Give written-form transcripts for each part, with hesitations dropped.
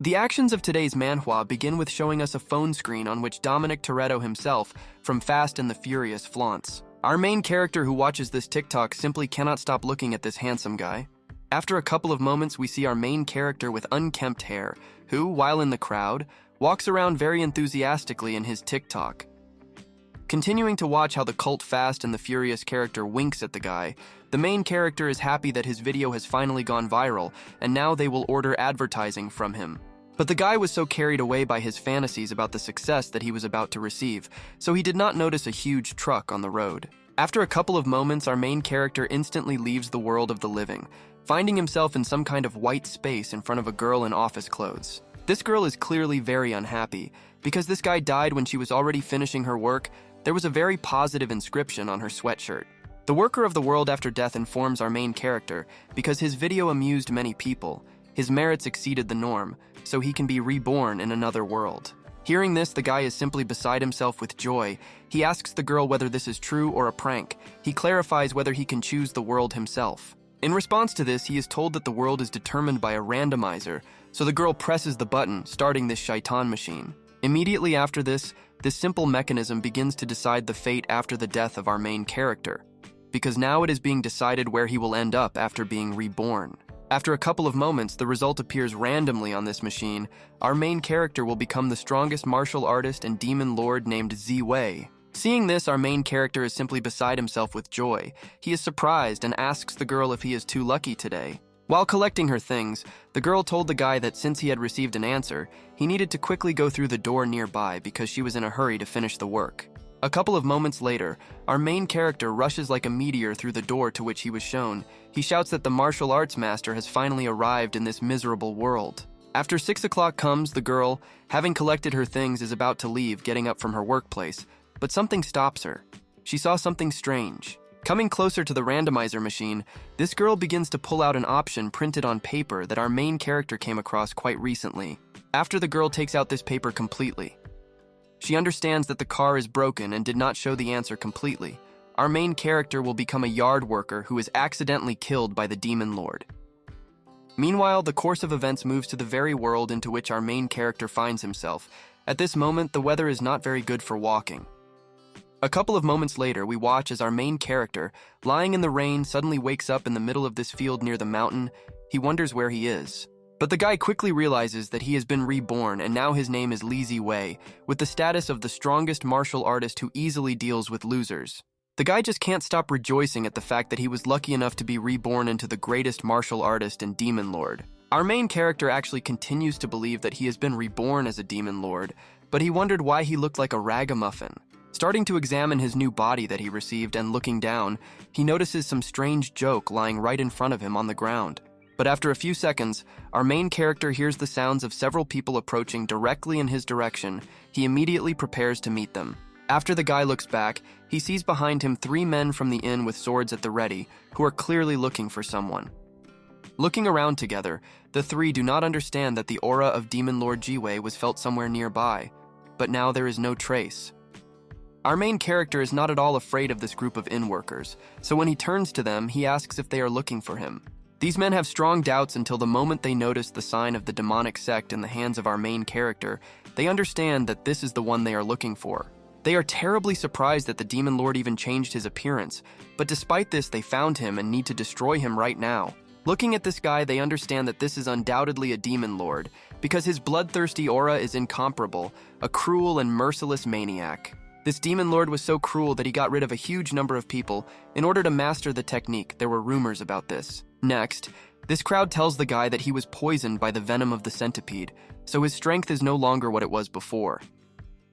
The actions of today's manhwa begin with showing us a phone screen on which Dominic Toretto himself from Fast and the Furious flaunts. Our main character who watches this TikTok simply cannot stop looking at this handsome guy. After a couple of moments, we see our main character with unkempt hair, who, while in the crowd, walks around very enthusiastically in his TikTok. Continuing to watch how the cult Fast and the Furious character winks at the guy, the main character is happy that his video has finally gone viral, and now they will order advertising from him. But the guy was so carried away by his fantasies about the success that he was about to receive, so he did not notice a huge truck on the road. After a couple of moments, our main character instantly leaves the world of the living, finding himself in some kind of white space in front of a girl in office clothes. This girl is clearly very unhappy. Because this guy died when she was already finishing her work, there was a very positive inscription on her sweatshirt. The worker of the world after death informs our main character, because his video amused many people, his merits exceeded the norm, so he can be reborn in another world. Hearing this, the guy is simply beside himself with joy. He asks the girl whether this is true or a prank. He clarifies whether he can choose the world himself. In response to this, he is told that the world is determined by a randomizer, so the girl presses the button, starting this shaitan machine. Immediately after this simple mechanism begins to decide the fate after the death of our main character, because now it is being decided where he will end up after being reborn. After a couple of moments, the result appears randomly on this machine. Our main character will become the strongest martial artist and demon lord named Ziwei. Seeing this, our main character is simply beside himself with joy. He is surprised and asks the girl if he is too lucky today. While collecting her things, the girl told the guy that since he had received an answer, he needed to quickly go through the door nearby because she was in a hurry to finish the work. A couple of moments later, our main character rushes like a meteor through the door to which he was shown. He shouts that the martial arts master has finally arrived in this miserable world. After 6 o'clock comes, the girl, having collected her things, is about to leave, getting up from her workplace, but something stops her. She saw something strange. Coming closer to the randomizer machine, this girl begins to pull out an option printed on paper that our main character came across quite recently. After the girl takes out this paper completely, she understands that the car is broken and did not show the answer completely. Our main character will become a yard worker who is accidentally killed by the demon lord. Meanwhile, the course of events moves to the very world into which our main character finds himself. At this moment, the weather is not very good for walking. A couple of moments later, we watch as our main character, lying in the rain, suddenly wakes up in the middle of this field near the mountain. He wonders where he is. But the guy quickly realizes that he has been reborn, and now his name is Li Ziwei, with the status of the strongest martial artist who easily deals with losers. The guy just can't stop rejoicing at the fact that he was lucky enough to be reborn into the greatest martial artist and demon lord. Our main character actually continues to believe that he has been reborn as a demon lord, but he wondered why he looked like a ragamuffin. Starting to examine his new body that he received and looking down, he notices some strange joke lying right in front of him on the ground. But after a few seconds, our main character hears the sounds of several people approaching directly in his direction. He immediately prepares to meet them. After the guy looks back, he sees behind him 3 men from the inn with swords at the ready, who are clearly looking for someone. Looking around together, the 3 do not understand that the aura of Demon Lord Jiwei was felt somewhere nearby, but now there is no trace. Our main character is not at all afraid of this group of inn workers, so when he turns to them, he asks if they are looking for him. These men have strong doubts until the moment they notice the sign of the demonic sect in the hands of our main character. They understand that this is the one they are looking for. They are terribly surprised that the Demon Lord even changed his appearance, but despite this, they found him and need to destroy him right now. Looking at this guy, they understand that this is undoubtedly a Demon Lord, because his bloodthirsty aura is incomparable, a cruel and merciless maniac. This demon lord was so cruel that he got rid of a huge number of people in order to master the technique. There were rumors about this. Next, this crowd tells the guy that he was poisoned by the venom of the centipede, so his strength is no longer what it was before.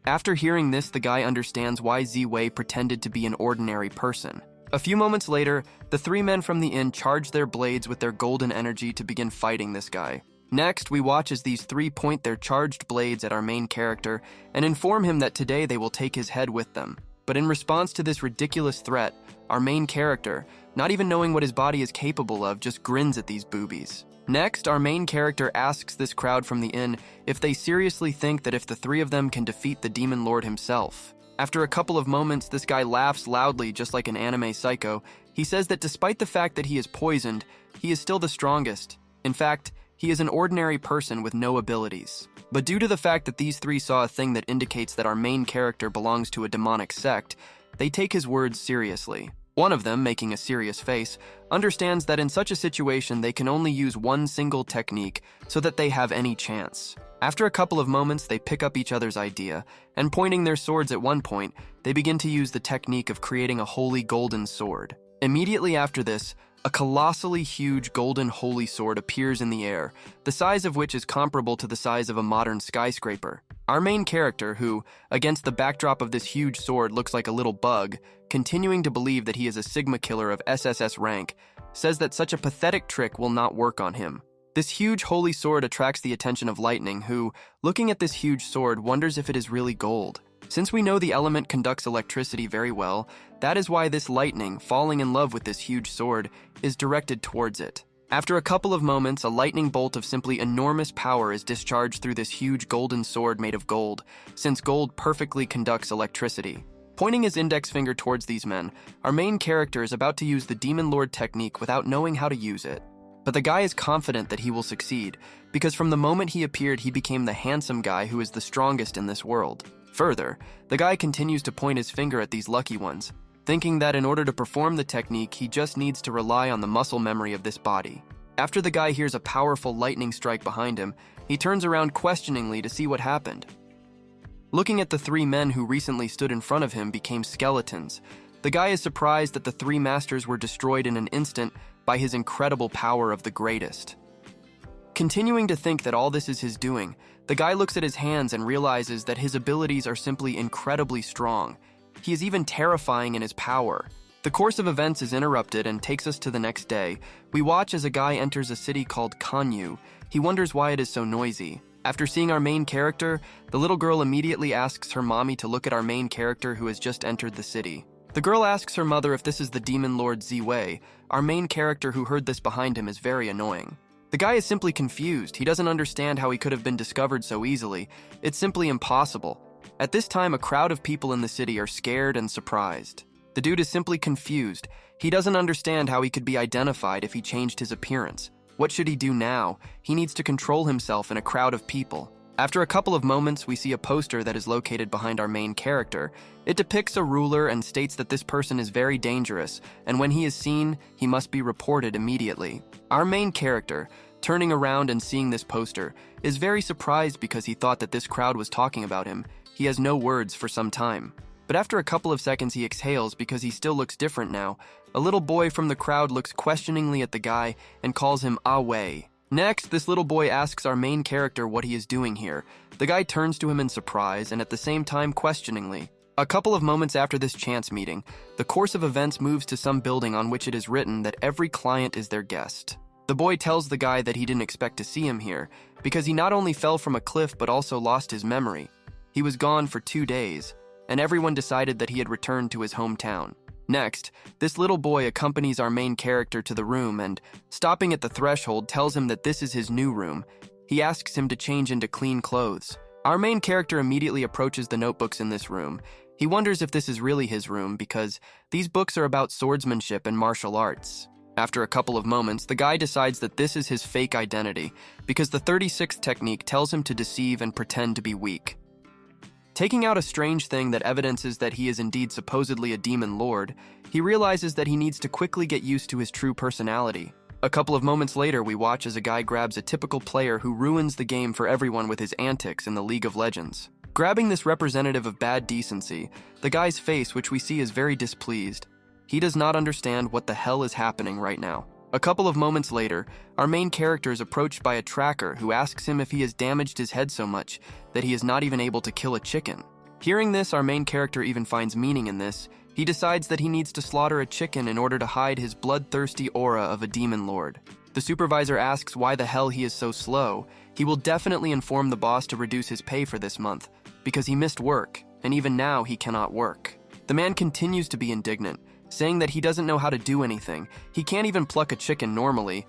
After hearing this, the guy understands why Ziwei pretended to be an ordinary person. A few moments later, the 3 men from the inn charge their blades with their golden energy to begin fighting this guy. Next, we watch as these 3 point their charged blades at our main character and inform him that today they will take his head with them. But in response to this ridiculous threat, our main character, not even knowing what his body is capable of, just grins at these boobies. Next, our main character asks this crowd from the inn if they seriously think that if the 3 of them can defeat the Demon Lord himself. After a couple of moments, this guy laughs loudly just like an anime psycho. He says that despite the fact that he is poisoned, he is still the strongest. In fact, He is an ordinary person with no abilities. But due to the fact that these three saw a thing that indicates that our main character belongs to a demonic sect, they take his words seriously. One of them, making a serious face, understands that in such a situation they can only use one single technique so that they have any chance. After a couple of moments, they pick up each other's idea, and pointing their swords at one point, they begin to use the technique of creating a holy golden sword. Immediately after this, a colossally huge golden holy sword appears in the air, the size of which is comparable to the size of a modern skyscraper. Our main character, who, against the backdrop of this huge sword, looks like a little bug, continuing to believe that he is a Sigma killer of SSS rank, says that such a pathetic trick will not work on him. This huge holy sword attracts the attention of Lightning, who, looking at this huge sword, wonders if it is really gold. Since we know the element conducts electricity very well, that is why this Lightning, falling in love with this huge sword, is directed towards it. After a couple of moments, a lightning bolt of simply enormous power is discharged through this huge golden sword made of gold, since gold perfectly conducts electricity. Pointing his index finger towards these men, our main character is about to use the Demon Lord technique without knowing how to use it. But the guy is confident that he will succeed, because from the moment he appeared, he became the handsome guy who is the strongest in this world. Further, the guy continues to point his finger at these lucky ones, thinking that in order to perform the technique, he just needs to rely on the muscle memory of this body. After the guy hears a powerful lightning strike behind him, he turns around questioningly to see what happened. Looking at the three men who recently stood in front of him became skeletons. The guy is surprised that the three masters were destroyed in an instant by his incredible power of the greatest. Continuing to think that all this is his doing, the guy looks at his hands and realizes that his abilities are simply incredibly strong. He is even terrifying in his power. The course of events is interrupted and takes us to the next day. We watch as a guy enters a city called Kanyu. He wonders why it is so noisy. After seeing our main character, the little girl immediately asks her mommy to look at our main character who has just entered the city. The girl asks her mother if this is the Demon Lord Ziwei. Our main character who heard this behind him is very annoying. The guy is simply confused. He doesn't understand how he could have been discovered so easily. It's simply impossible. At this time, a crowd of people in the city are scared and surprised. The dude is simply confused. He doesn't understand how he could be identified if he changed his appearance. What should he do now? He needs to control himself in a crowd of people. After a couple of moments, we see a poster that is located behind our main character. It depicts a ruler and states that this person is very dangerous, and when he is seen, he must be reported immediately. Our main character, turning around and seeing this poster, is very surprised because he thought that this crowd was talking about him. He has no words for some time. But after a couple of seconds, he exhales because he still looks different now. A little boy from the crowd looks questioningly at the guy and calls him Awei. Next, this little boy asks our main character what he is doing here. The guy turns to him in surprise and at the same time questioningly. A couple of moments after this chance meeting, the course of events moves to some building on which it is written that every client is their guest. The boy tells the guy that he didn't expect to see him here because he not only fell from a cliff but also lost his memory. He was gone for 2 days, and everyone decided that he had returned to his hometown. Next, this little boy accompanies our main character to the room and, stopping at the threshold, tells him that this is his new room. He asks him to change into clean clothes. Our main character immediately approaches the notebooks in this room. He wonders if this is really his room because these books are about swordsmanship and martial arts. After a couple of moments, the guy decides that this is his fake identity because the 36th technique tells him to deceive and pretend to be weak. Taking out a strange thing that evidences that he is indeed supposedly a demon lord, he realizes that he needs to quickly get used to his true personality. A couple of moments later, we watch as a guy grabs a typical player who ruins the game for everyone with his antics in the League of Legends. Grabbing this representative of bad decency, the guy's face, which we see, is very displeased. He does not understand what the hell is happening right now. A couple of moments later, our main character is approached by a tracker who asks him if he has damaged his head so much that he is not even able to kill a chicken. Hearing this, our main character even finds meaning in this. He decides that he needs to slaughter a chicken in order to hide his bloodthirsty aura of a demon lord. The supervisor asks why the hell he is so slow. He will definitely inform the boss to reduce his pay for this month, because he missed work, and even now he cannot work. The man continues to be indignant, saying that he doesn't know how to do anything. He can't even pluck a chicken normally.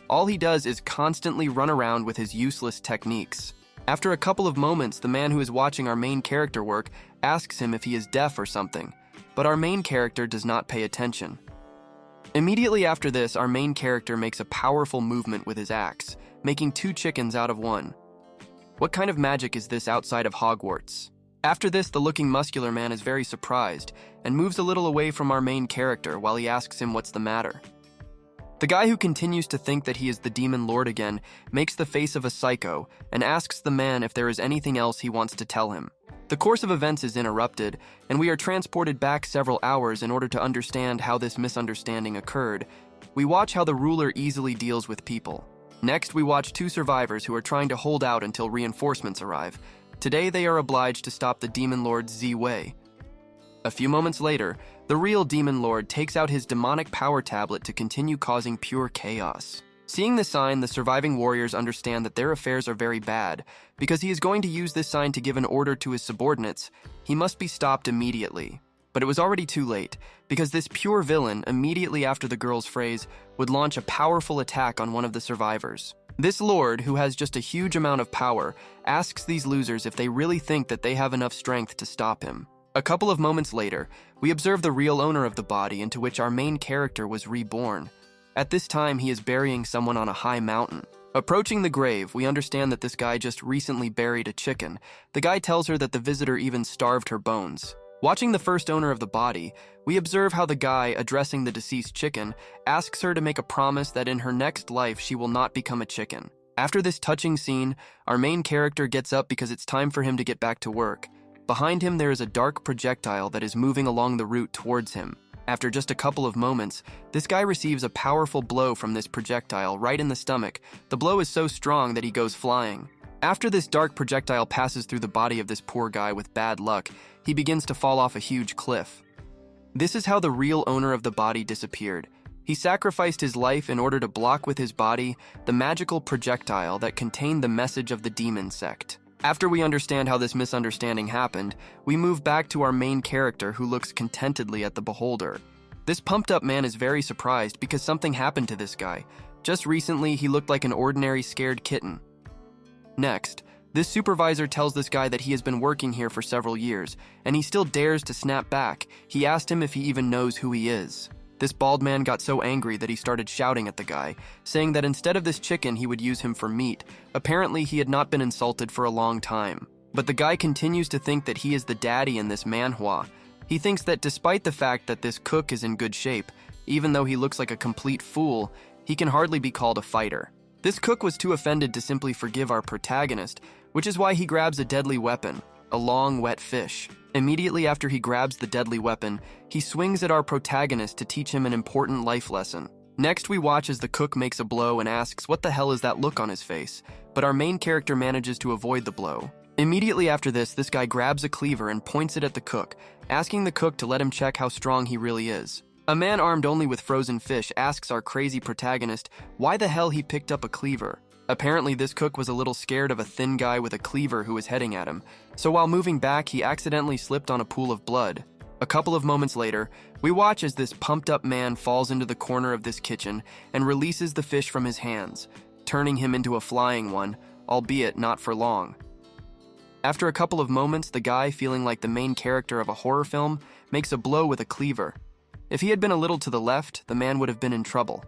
All he does is constantly run around with his useless techniques. After a couple of moments, the man who is watching our main character work asks him if he is deaf or something, but our main character does not pay attention. Immediately after this, our main character makes a powerful movement with his axe, making 2 chickens out of 1. What kind of magic is this outside of Hogwarts? After this, the looking muscular man is very surprised and moves a little away from our main character while he asks him what's the matter. The guy who continues to think that he is the demon lord again makes the face of a psycho and asks the man if there is anything else he wants to tell him. The course of events is interrupted, and we are transported back several hours in order to understand how this misunderstanding occurred. We watch how the ruler easily deals with people. Next, we watch 2 survivors who are trying to hold out until reinforcements arrive. Today, they are obliged to stop the demon lord Ziwei. A few moments later, the real demon lord takes out his demonic power tablet to continue causing pure chaos. Seeing this sign, the surviving warriors understand that their affairs are very bad. Because he is going to use this sign to give an order to his subordinates, he must be stopped immediately. But it was already too late, because this pure villain, immediately after the girl's phrase, would launch a powerful attack on one of the survivors. This lord, who has just a huge amount of power, asks these losers if they really think that they have enough strength to stop him. A couple of moments later, we observe the real owner of the body into which our main character was reborn. At this time, he is burying someone on a high mountain. Approaching the grave, we understand that this guy just recently buried a chicken. The guy tells her that the visitor even starved her bones. Watching the first owner of the body, we observe how the guy, addressing the deceased chicken, asks her to make a promise that in her next life she will not become a chicken. After this touching scene, our main character gets up because it's time for him to get back to work. Behind him, there is a dark projectile that is moving along the route towards him. After just a couple of moments, this guy receives a powerful blow from this projectile right in the stomach. The blow is so strong that he goes flying. After this dark projectile passes through the body of this poor guy with bad luck, he begins to fall off a huge cliff. This is how the real owner of the body disappeared. He sacrificed his life in order to block with his body the magical projectile that contained the message of the demon sect. After we understand how this misunderstanding happened, we move back to our main character who looks contentedly at the beholder. This pumped up man is very surprised because something happened to this guy. Just recently, he looked like an ordinary scared kitten. Next, this supervisor tells this guy that he has been working here for several years, and he still dares to snap back. He asked him if he even knows who he is. This bald man got so angry that he started shouting at the guy, saying that instead of this chicken, he would use him for meat. Apparently, he had not been insulted for a long time. But the guy continues to think that he is the daddy in this manhwa. He thinks that despite the fact that this cook is in good shape, even though he looks like a complete fool, he can hardly be called a fighter. This cook was too offended to simply forgive our protagonist, which is why he grabs a deadly weapon, a long, wet fish. Immediately after he grabs the deadly weapon, he swings at our protagonist to teach him an important life lesson. Next, we watch as the cook makes a blow and asks what the hell is that look on his face, but our main character manages to avoid the blow. Immediately after this guy grabs a cleaver and points it at the cook, asking the cook to let him check how strong he really is. A man armed only with frozen fish asks our crazy protagonist why the hell he picked up a cleaver. Apparently, this cook was a little scared of a thin guy with a cleaver who was heading at him, so while moving back, he accidentally slipped on a pool of blood. A couple of moments later, we watch as this pumped-up man falls into the corner of this kitchen and releases the fish from his hands, turning him into a flying one, albeit not for long. After a couple of moments, the guy, feeling like the main character of a horror film, makes a blow with a cleaver. If he had been a little to the left, the man would have been in trouble.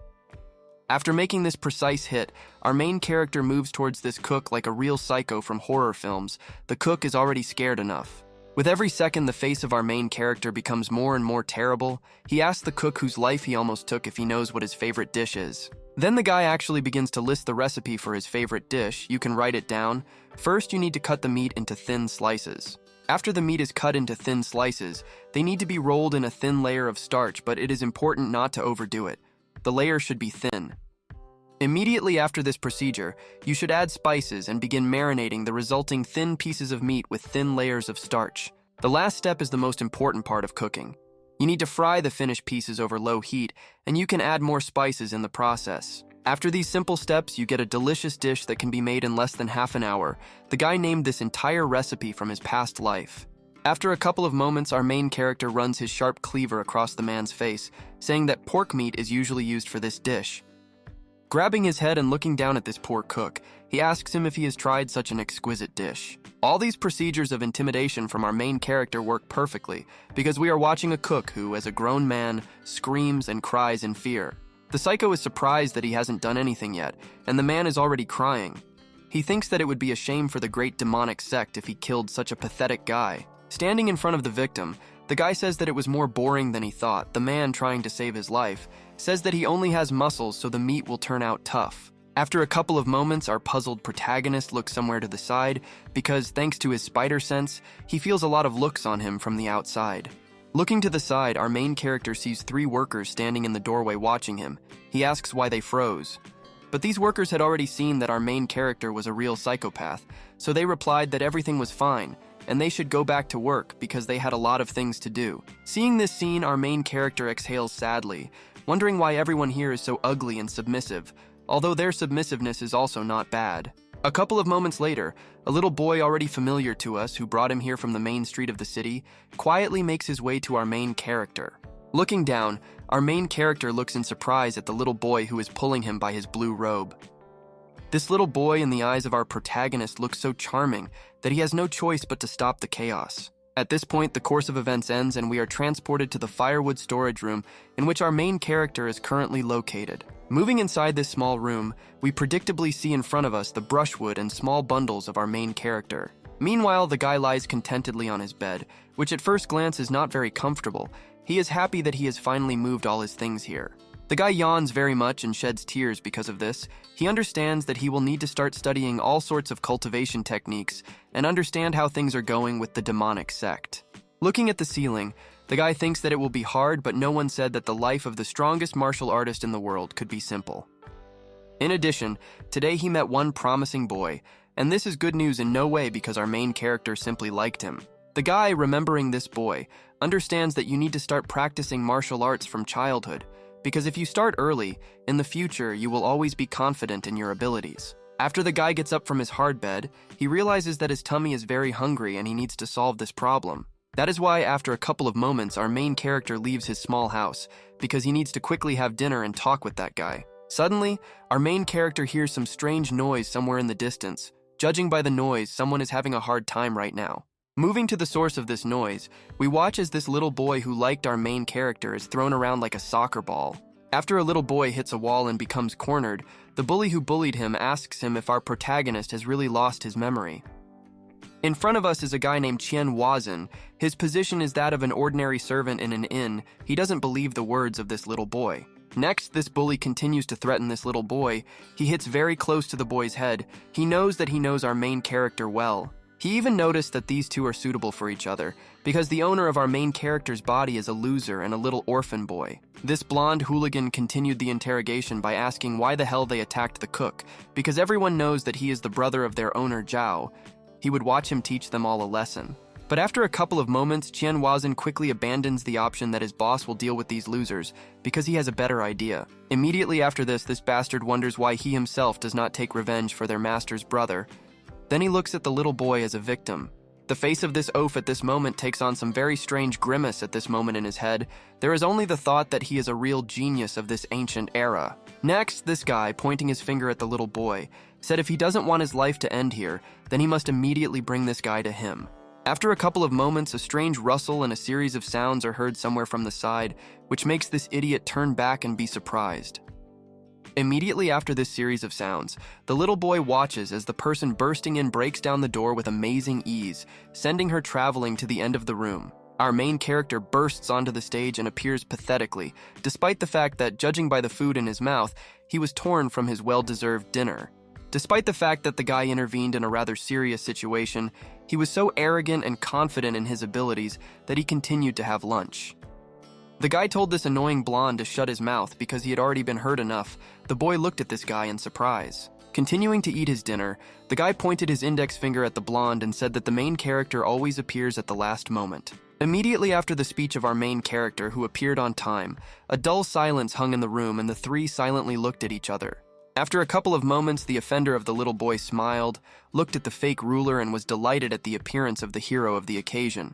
After making this precise hit, our main character moves towards this cook like a real psycho from horror films. The cook is already scared enough. With every second, the face of our main character becomes more and more terrible. He asks the cook whose life he almost took if he knows what his favorite dish is. Then the guy actually begins to list the recipe for his favorite dish. You can write it down. First, you need to cut the meat into thin slices. After the meat is cut into thin slices, they need to be rolled in a thin layer of starch, but it is important not to overdo it. The layer should be thin. Immediately after this procedure, you should add spices and begin marinating the resulting thin pieces of meat with thin layers of starch. The last step is the most important part of cooking. You need to fry the finished pieces over low heat, and you can add more spices in the process. After these simple steps, you get a delicious dish that can be made in less than half an hour. The guy named this entire recipe from his past life. After a couple of moments, our main character runs his sharp cleaver across the man's face, saying that pork meat is usually used for this dish. Grabbing his head and looking down at this poor cook, he asks him if he has tried such an exquisite dish. All these procedures of intimidation from our main character work perfectly, because we are watching a cook who, as a grown man, screams and cries in fear. The psycho is surprised that he hasn't done anything yet, and the man is already crying. He thinks that it would be a shame for the great demonic sect if he killed such a pathetic guy. Standing in front of the victim, the guy says that it was more boring than he thought. The man, trying to save his life, says that he only has muscles so the meat will turn out tough. After a couple of moments, our puzzled protagonist looks somewhere to the side because, thanks to his spider sense, he feels a lot of looks on him from the outside. Looking to the side, our main character sees 3 workers standing in the doorway watching him. He asks why they froze. But these workers had already seen that our main character was a real psychopath, so they replied that everything was fine, and they should go back to work because they had a lot of things to do. Seeing this scene, our main character exhales sadly, wondering why everyone here is so ugly and submissive, although their submissiveness is also not bad. A couple of moments later, a little boy already familiar to us who brought him here from the main street of the city quietly makes his way to our main character. Looking down, our main character looks in surprise at the little boy who is pulling him by his blue robe. This little boy in the eyes of our protagonist looks so charming that he has no choice but to stop the chaos. At this point, the course of events ends and we are transported to the firewood storage room in which our main character is currently located. Moving inside this small room, we predictably see in front of us the brushwood and small bundles of our main character. Meanwhile, the guy lies contentedly on his bed, which at first glance is not very comfortable. He is happy that he has finally moved all his things here. The guy yawns very much and sheds tears because of this. He understands that he will need to start studying all sorts of cultivation techniques and understand how things are going with the demonic sect. Looking at the ceiling, the guy thinks that it will be hard, but no one said that the life of the strongest martial artist in the world could be simple. In addition, today he met one promising boy, and this is good news in no way because our main character simply liked him. The guy, remembering this boy, understands that you need to start practicing martial arts from childhood, because if you start early, in the future you will always be confident in your abilities. After the guy gets up from his hard bed, he realizes that his tummy is very hungry and he needs to solve this problem. That is why, after a couple of moments, our main character leaves his small house, because he needs to quickly have dinner and talk with that guy. Suddenly, our main character hears some strange noise somewhere in the distance. Judging by the noise, someone is having a hard time right now. Moving to the source of this noise, we watch as this little boy who liked our main character is thrown around like a soccer ball. After a little boy hits a wall and becomes cornered, the bully who bullied him asks him if our protagonist has really lost his memory. In front of us is a guy named Qian Wazin. His position is that of an ordinary servant in an inn. He doesn't believe the words of this little boy. Next, this bully continues to threaten this little boy. He hits very close to the boy's head. He knows that he knows our main character well. He even noticed that these two are suitable for each other, because the owner of our main character's body is a loser and a little orphan boy. This blonde hooligan continued the interrogation by asking why the hell they attacked the cook, because everyone knows that he is the brother of their owner Zhao. He would watch him teach them all a lesson. But after a couple of moments, Qian Wazin quickly abandons the option that his boss will deal with these losers, because he has a better idea. Immediately after this bastard wonders why he himself does not take revenge for their master's brother. Then he looks at the little boy as a victim. The face of this oaf at this moment takes on some very strange grimace at this moment in his head. There is only the thought that he is a real genius of this ancient era. Next, this guy, pointing his finger at the little boy, said if he doesn't want his life to end here, then he must immediately bring this guy to him. After a couple of moments, a strange rustle and a series of sounds are heard somewhere from the side, which makes this idiot turn back and be surprised. Immediately after this series of sounds, the little boy watches as the person bursting in breaks down the door with amazing ease, sending her traveling to the end of the room. Our main character bursts onto the stage and appears pathetically, despite the fact that, judging by the food in his mouth, he was torn from his well-deserved dinner. Despite the fact that the guy intervened in a rather serious situation, he was so arrogant and confident in his abilities that he continued to have lunch. The guy told this annoying blonde to shut his mouth because he had already been hurt enough. The boy looked at this guy in surprise. Continuing to eat his dinner, the guy pointed his index finger at the blonde and said that the main character always appears at the last moment. Immediately after the speech of our main character, who appeared on time, a dull silence hung in the room and the three silently looked at each other. After a couple of moments, the offender of the little boy smiled, looked at the fake ruler, and was delighted at the appearance of the hero of the occasion.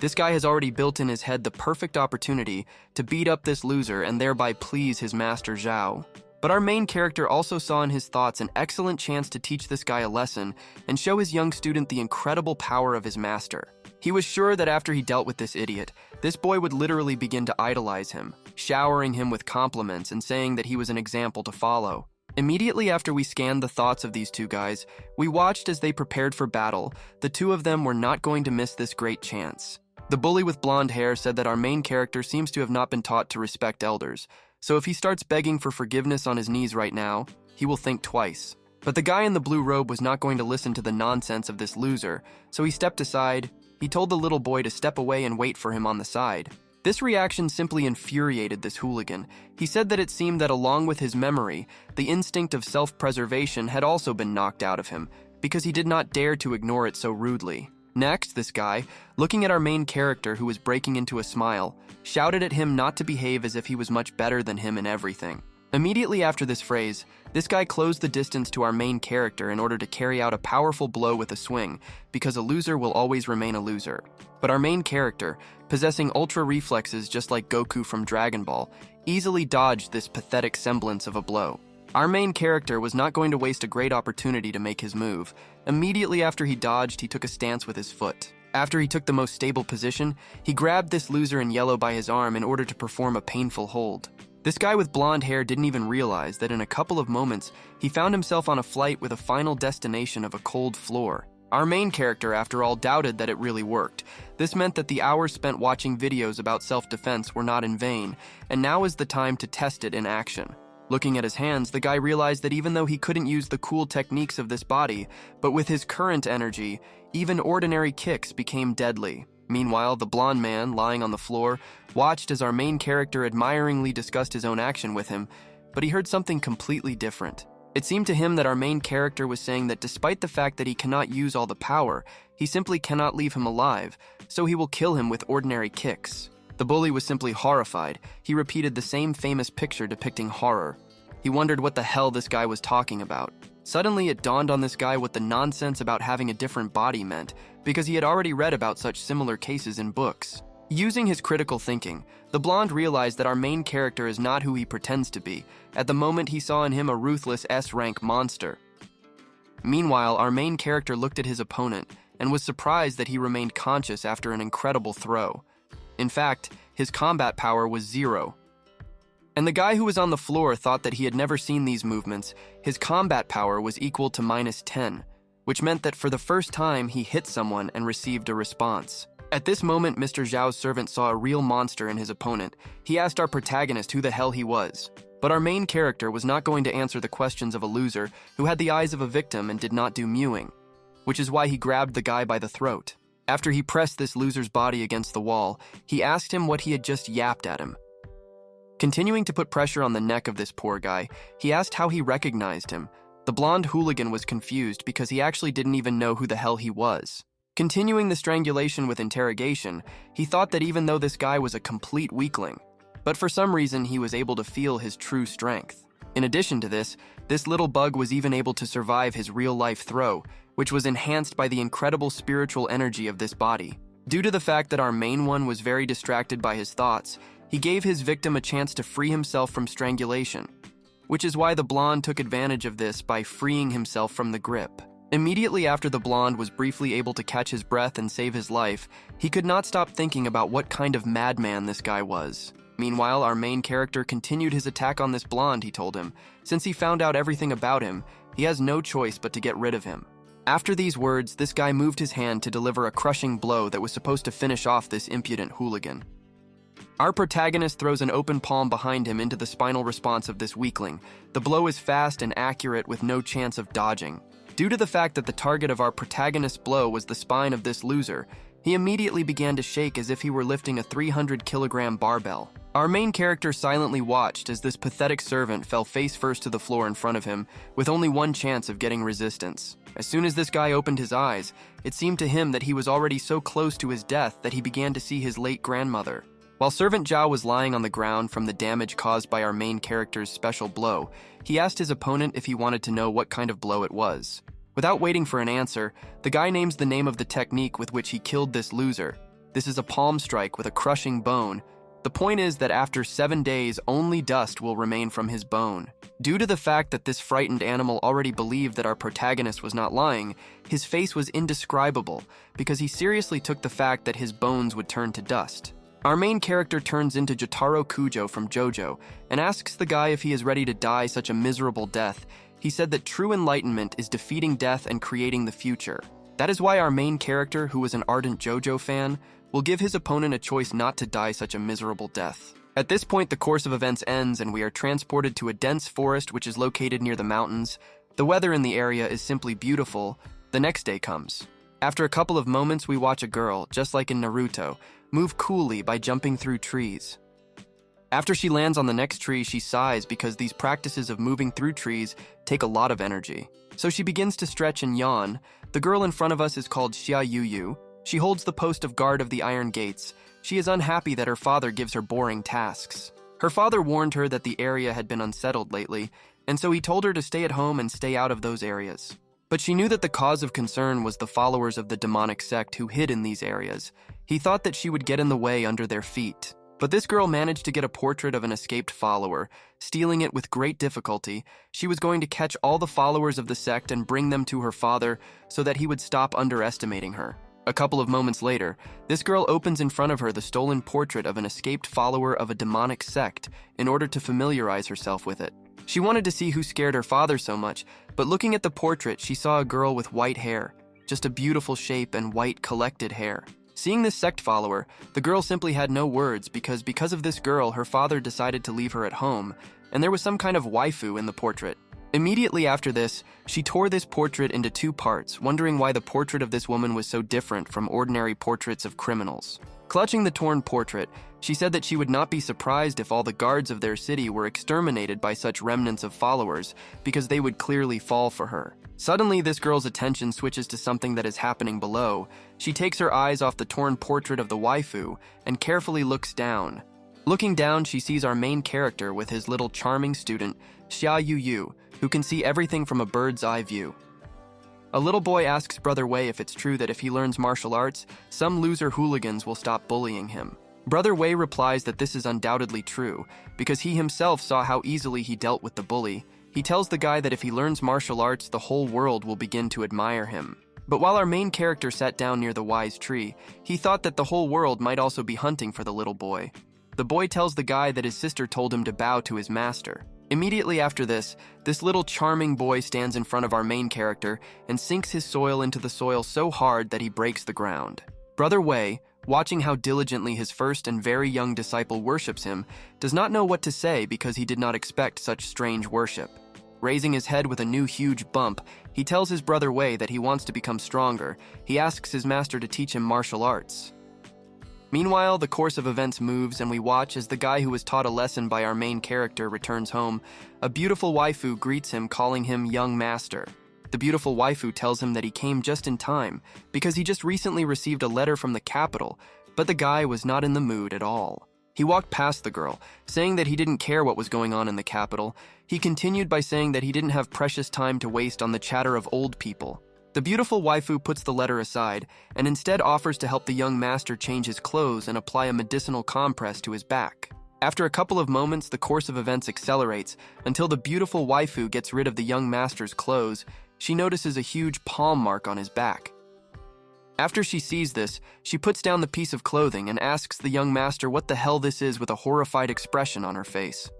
This guy has already built in his head the perfect opportunity to beat up this loser and thereby please his master Zhao. But our main character also saw in his thoughts an excellent chance to teach this guy a lesson and show his young student the incredible power of his master. He was sure that after he dealt with this idiot, this boy would literally begin to idolize him, showering him with compliments and saying that he was an example to follow. Immediately after we scanned the thoughts of these two guys, we watched as they prepared for battle. The two of them were not going to miss this great chance. The bully with blonde hair said that our main character seems to have not been taught to respect elders, so if he starts begging for forgiveness on his knees right now, he will think twice. But the guy in the blue robe was not going to listen to the nonsense of this loser, so he stepped aside. He told the little boy to step away and wait for him on the side. This reaction simply infuriated this hooligan. He said that it seemed that along with his memory, the instinct of self-preservation had also been knocked out of him, because he did not dare to ignore it so rudely. Next, this guy, looking at our main character who was breaking into a smile, shouted at him not to behave as if he was much better than him in everything. Immediately after this phrase, this guy closed the distance to our main character in order to carry out a powerful blow with a swing, because a loser will always remain a loser. But our main character, possessing ultra reflexes just like Goku from Dragon Ball, easily dodged this pathetic semblance of a blow. Our main character was not going to waste a great opportunity to make his move. Immediately after he dodged, he took a stance with his foot. After he took the most stable position, he grabbed this loser in yellow by his arm in order to perform a painful hold. This guy with blonde hair didn't even realize that in a couple of moments, he found himself on a flight with a final destination of a cold floor. Our main character, after all, doubted that it really worked. This meant that the hours spent watching videos about self-defense were not in vain, and now is the time to test it in action. Looking at his hands, the guy realized that even though he couldn't use the cool techniques of this body, but with his current energy, even ordinary kicks became deadly. Meanwhile, the blonde man, lying on the floor, watched as our main character admiringly discussed his own action with him, but he heard something completely different. It seemed to him that our main character was saying that despite the fact that he cannot use all the power, he simply cannot leave him alive, so he will kill him with ordinary kicks. The bully was simply horrified. He repeated the same famous picture depicting horror. He wondered what the hell this guy was talking about. Suddenly, it dawned on this guy what the nonsense about having a different body meant, because he had already read about such similar cases in books. Using his critical thinking, the blonde realized that our main character is not who he pretends to be. At the moment, he saw in him a ruthless S-rank monster. Meanwhile, our main character looked at his opponent and was surprised that he remained conscious after an incredible throw. In fact, his combat power was 0. And the guy who was on the floor thought that he had never seen these movements. His combat power was equal to -10, which meant that for the first time he hit someone and received a response. At this moment, Mr. Zhao's servant saw a real monster in his opponent. He asked our protagonist who the hell he was. But our main character was not going to answer the questions of a loser who had the eyes of a victim and did not do mewing, which is why he grabbed the guy by the throat. After he pressed this loser's body against the wall, he asked him what he had just yapped at him. Continuing to put pressure on the neck of this poor guy, he asked how he recognized him. The blonde hooligan was confused because he actually didn't even know who the hell he was. Continuing the strangulation with interrogation, he thought that even though this guy was a complete weakling, but for some reason he was able to feel his true strength. In addition to this little bug was even able to survive his real-life throw, which was enhanced by the incredible spiritual energy of this body. Due to the fact that our main one was very distracted by his thoughts, he gave his victim a chance to free himself from strangulation, which is why the blonde took advantage of this by freeing himself from the grip. Immediately after the blonde was briefly able to catch his breath and save his life, he could not stop thinking about what kind of madman this guy was. Meanwhile, our main character continued his attack on this blonde, he told him. Since he found out everything about him, he has no choice but to get rid of him. After these words, this guy moved his hand to deliver a crushing blow that was supposed to finish off this impudent hooligan. Our protagonist throws an open palm behind him into the spinal response of this weakling. The blow is fast and accurate with no chance of dodging. Due to the fact that the target of our protagonist's blow was the spine of this loser, he immediately began to shake as if he were lifting a 300-kilogram barbell. Our main character silently watched as this pathetic servant fell face first to the floor in front of him, with only one chance of getting resistance. As soon as this guy opened his eyes, it seemed to him that he was already so close to his death that he began to see his late grandmother. While Servant Zhao was lying on the ground from the damage caused by our main character's special blow, he asked his opponent if he wanted to know what kind of blow it was. Without waiting for an answer, the guy names the name of the technique with which he killed this loser. This is a palm strike with a crushing bone. The The point is that after 7 days, only dust will remain from his bone. Due to the fact that this frightened animal already believed that our protagonist was not lying, his face was indescribable because he seriously took the fact that his bones would turn to dust. Our main character turns into Jotaro Kujo from JoJo and asks the guy if he is ready to die such a miserable death. He said that true enlightenment is defeating death and creating the future. That is why our main character, who is an ardent JoJo fan, will give his opponent a choice not to die such a miserable death. At this point, the course of events ends and we are transported to a dense forest which is located near the mountains. The weather in the area is simply beautiful. The next day comes. After a couple of moments, we watch a girl, just like in Naruto, move coolly by jumping through trees. After she lands on the next tree, she sighs because these practices of moving through trees take a lot of energy. So she begins to stretch and yawn. The girl in front of us is called Xia Yuyu. She holds the post of guard of the iron gates. She is unhappy that her father gives her boring tasks. Her father warned her that the area had been unsettled lately, and so he told her to stay at home and stay out of those areas. But she knew that the cause of concern was the followers of the demonic sect who hid in these areas. He thought that she would get in the way under their feet. But this girl managed to get a portrait of an escaped follower. Stealing it with great difficulty, she was going to catch all the followers of the sect and bring them to her father so that he would stop underestimating her. A couple of moments later, this girl opens in front of her the stolen portrait of an escaped follower of a demonic sect in order to familiarize herself with it. She wanted to see who scared her father so much, but looking at the portrait, she saw a girl with white hair, just a beautiful shape and white collected hair. Seeing this sect follower, the girl simply had no words because of this girl, her father decided to leave her at home, and there was some kind of waifu in the portrait. Immediately after this, she tore this portrait into 2 parts, wondering why the portrait of this woman was so different from ordinary portraits of criminals. Clutching the torn portrait, she said that she would not be surprised if all the guards of their city were exterminated by such remnants of followers, because they would clearly fall for her. Suddenly, this girl's attention switches to something that is happening below. She takes her eyes off the torn portrait of the waifu and carefully looks down. Looking down, she sees our main character with his little charming student, Xia Yuyu, who can see everything from a bird's eye view. A little boy asks Brother Wei if it's true that if he learns martial arts, some loser hooligans will stop bullying him. Brother Wei replies that this is undoubtedly true, because he himself saw how easily he dealt with the bully. He tells the guy that if he learns martial arts, the whole world will begin to admire him. But while our main character sat down near the wise tree, he thought that the whole world might also be hunting for the little boy. The boy tells the guy that his sister told him to bow to his master. Immediately after this little charming boy stands in front of our main character and sinks his soil into the soil so hard that he breaks the ground. Brother Wei, watching how diligently his first and very young disciple worships him, does not know what to say because he did not expect such strange worship. Raising his head with a new huge bump, he tells his brother Wei that he wants to become stronger. He asks his master to teach him martial arts. Meanwhile, the course of events moves and we watch as the guy who was taught a lesson by our main character returns home. A beautiful waifu greets him, calling him young master. The beautiful waifu tells him that he came just in time because he just recently received a letter from the capital, but the guy was not in the mood at all. He walked past the girl, saying that he didn't care what was going on in the capital. He continued by saying that he didn't have precious time to waste on the chatter of old people. The beautiful waifu puts the letter aside and instead offers to help the young master change his clothes and apply a medicinal compress to his back. After a couple of moments, the course of events accelerates until the beautiful waifu gets rid of the young master's clothes. She notices a huge palm mark on his back. After she sees this, she puts down the piece of clothing and asks the young master what the hell this is with a horrified expression on her face.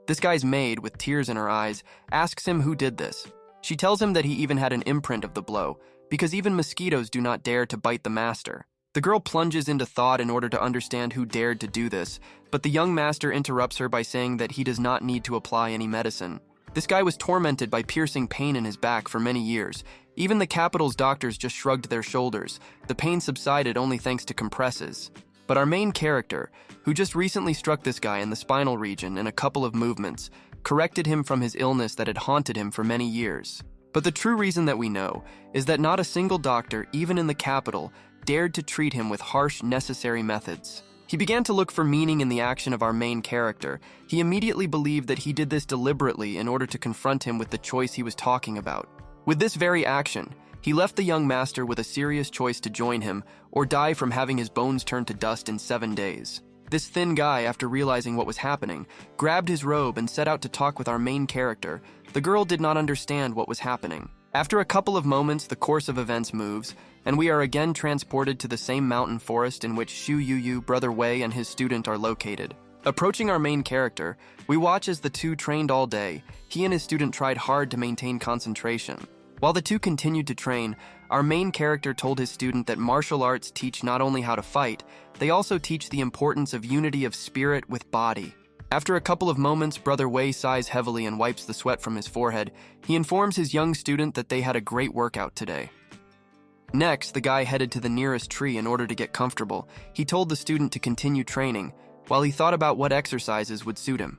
This guy's maid, with tears in her eyes, asks him who did this. She tells him that he even had an imprint of the blow, because even mosquitoes do not dare to bite the master. The girl plunges into thought in order to understand who dared to do this, but the young master interrupts her by saying that he does not need to apply any medicine. This guy was tormented by piercing pain in his back for many years. Even the capital's doctors just shrugged their shoulders. The pain subsided only thanks to compresses. But our main character, who just recently struck this guy in the spinal region in a couple of movements, corrected him from his illness that had haunted him for many years. But the true reason that we know is that not a single doctor, even in the capital, dared to treat him with harsh, necessary methods. He began to look for meaning in the action of our main character. He immediately believed that he did this deliberately in order to confront him with the choice he was talking about. With this very action, he left the young master with a serious choice to join him or die from having his bones turned to dust in 7 days. This thin guy, after realizing what was happening, grabbed his robe and set out to talk with our main character. The girl did not understand what was happening. After a couple of moments, the course of events moves, and we are again transported to the same mountain forest in which Shu Yu, Brother Wei, and his student are located. Approaching our main character, we watch as the two trained all day. He and his student tried hard to maintain concentration. While the two continued to train, our main character told his student that martial arts teach not only how to fight, they also teach the importance of unity of spirit with body. After a couple of moments, Brother Wei sighs heavily and wipes the sweat from his forehead. He informs his young student that they had a great workout today. Next, the guy headed to the nearest tree in order to get comfortable. He told the student to continue training, while he thought about what exercises would suit him.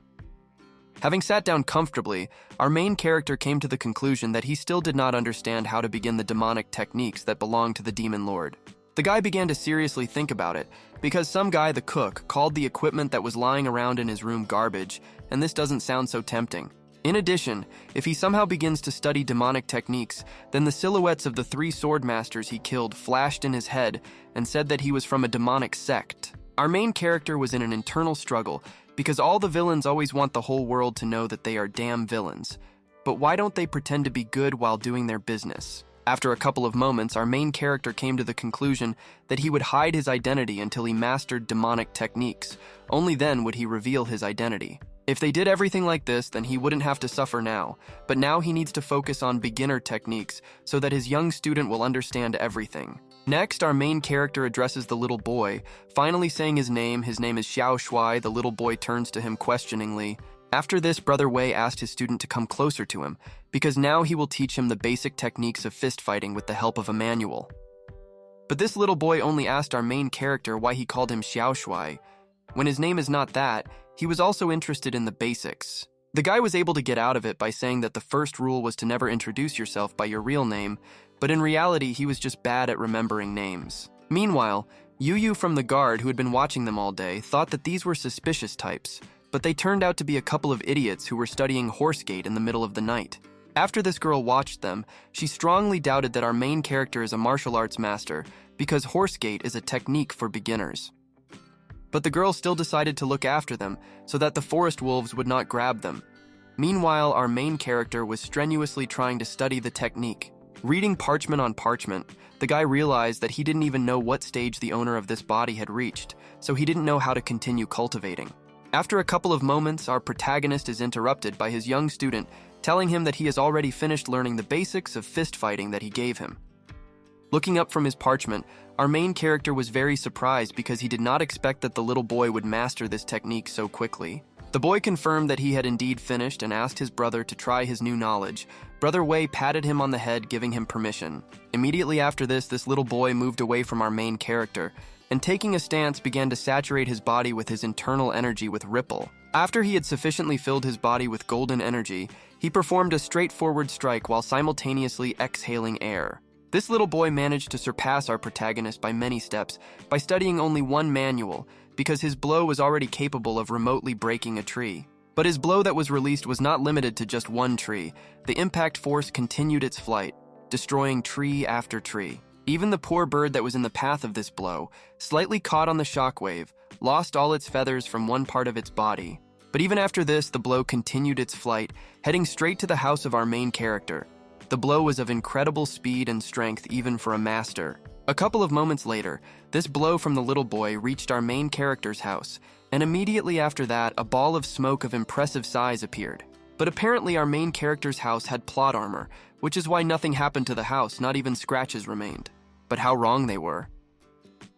Having sat down comfortably, our main character came to the conclusion that he still did not understand how to begin the demonic techniques that belong to the Demon Lord. The guy began to seriously think about it, because some guy, the cook, called the equipment that was lying around in his room garbage, and this doesn't sound so tempting. In addition, if he somehow begins to study demonic techniques, then the silhouettes of the 3 sword masters he killed flashed in his head and said that he was from a demonic sect. Our main character was in an internal struggle, because all the villains always want the whole world to know that they are damn villains. But why don't they pretend to be good while doing their business? After a couple of moments, our main character came to the conclusion that he would hide his identity until he mastered demonic techniques. Only then would he reveal his identity. If they did everything like this, then he wouldn't have to suffer now. But now he needs to focus on beginner techniques so that his young student will understand everything. Next, our main character addresses the little boy, finally saying his name. His name is Xiao Shuai. The little boy turns to him questioningly. After this, Brother Wei asked his student to come closer to him, because now he will teach him the basic techniques of fist fighting with the help of a manual. But this little boy only asked our main character why he called him Xiao Shuai. When his name is not that, he was also interested in the basics. The guy was able to get out of it by saying that the first rule was to never introduce yourself by your real name, but in reality, he was just bad at remembering names. Meanwhile, Yu from the guard, who had been watching them all day, thought that these were suspicious types, but they turned out to be a couple of idiots who were studying horse gait in the middle of the night. After this girl watched them, she strongly doubted that our main character is a martial arts master, because horse gait is a technique for beginners. But the girl still decided to look after them, so that the forest wolves would not grab them. Meanwhile, our main character was strenuously trying to study the technique. Reading parchment on parchment, the guy realized that he didn't even know what stage the owner of this body had reached, so he didn't know how to continue cultivating. After a couple of moments, our protagonist is interrupted by his young student, telling him that he has already finished learning the basics of fist fighting that he gave him. Looking up from his parchment, our main character was very surprised because he did not expect that the little boy would master this technique so quickly. The boy confirmed that he had indeed finished and asked his brother to try his new knowledge. Brother Wei patted him on the head, giving him permission. Immediately after this little boy moved away from our main character, and taking a stance began to saturate his body with his internal energy with Ripple. After he had sufficiently filled his body with golden energy, he performed a straightforward strike while simultaneously exhaling air. This little boy managed to surpass our protagonist by many steps by studying only one manual, because his blow was already capable of remotely breaking a tree. But his blow that was released was not limited to just one tree. The impact force continued its flight, destroying tree after tree. Even the poor bird that was in the path of this blow, slightly caught on the shockwave, lost all its feathers from one part of its body. But even after this, the blow continued its flight, heading straight to the house of our main character. The blow was of incredible speed and strength even for a master. A couple of moments later, this blow from the little boy reached our main character's house, and immediately after that, a ball of smoke of impressive size appeared. But apparently our main character's house had plot armor, which is why nothing happened to the house, not even scratches remained. But how wrong they were.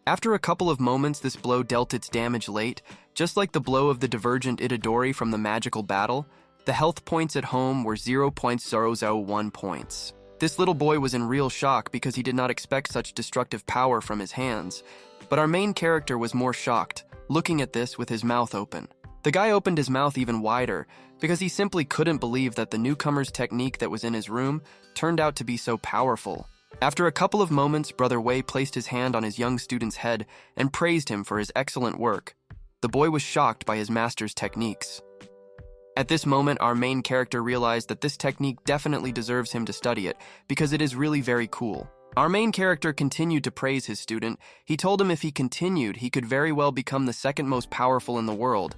After a couple of moments, this blow dealt its damage late, just like the blow of the divergent Itadori from the magical battle. The health points at home were 0.001 points. This little boy was in real shock because he did not expect such destructive power from his hands. But our main character was more shocked, looking at this with his mouth open. The guy opened his mouth even wider because he simply couldn't believe that the newcomer's technique that was in his room turned out to be so powerful. After a couple of moments, Brother Wei placed his hand on his young student's head and praised him for his excellent work. The boy was shocked by his master's techniques. At this moment, our main character realized that this technique definitely deserves him to study it because it is really very cool. Our main character continued to praise his student. He told him if he continued, he could very well become the second most powerful in the world.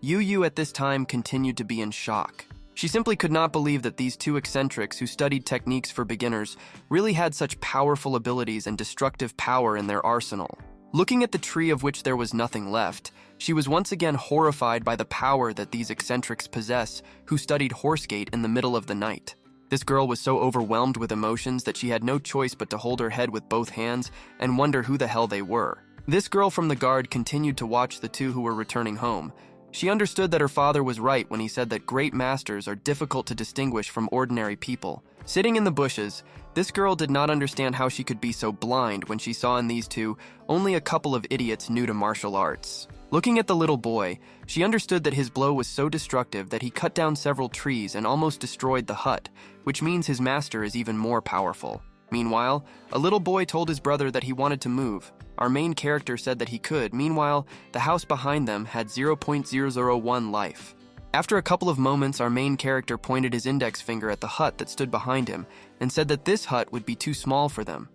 Yu at this time continued to be in shock. She simply could not believe that these two eccentrics who studied techniques for beginners really had such powerful abilities and destructive power in their arsenal. Looking at the tree of which there was nothing left, she was once again horrified by the power that these eccentrics possess who studied horse gait in the middle of the night. This girl was so overwhelmed with emotions that she had no choice but to hold her head with both hands and wonder who the hell they were. This girl from the guard continued to watch the two who were returning home. She understood that her father was right when he said that great masters are difficult to distinguish from ordinary people. Sitting in the bushes, this girl did not understand how she could be so blind when she saw in these two only a couple of idiots new to martial arts. Looking at the little boy, she understood that his blow was so destructive that he cut down several trees and almost destroyed the hut, which means his master is even more powerful. Meanwhile, a little boy told his brother that he wanted to move. Our main character said that he could. Meanwhile, the house behind them had 0.001 life. After a couple of moments, our main character pointed his index finger at the hut that stood behind him and said that this hut would be too small for them.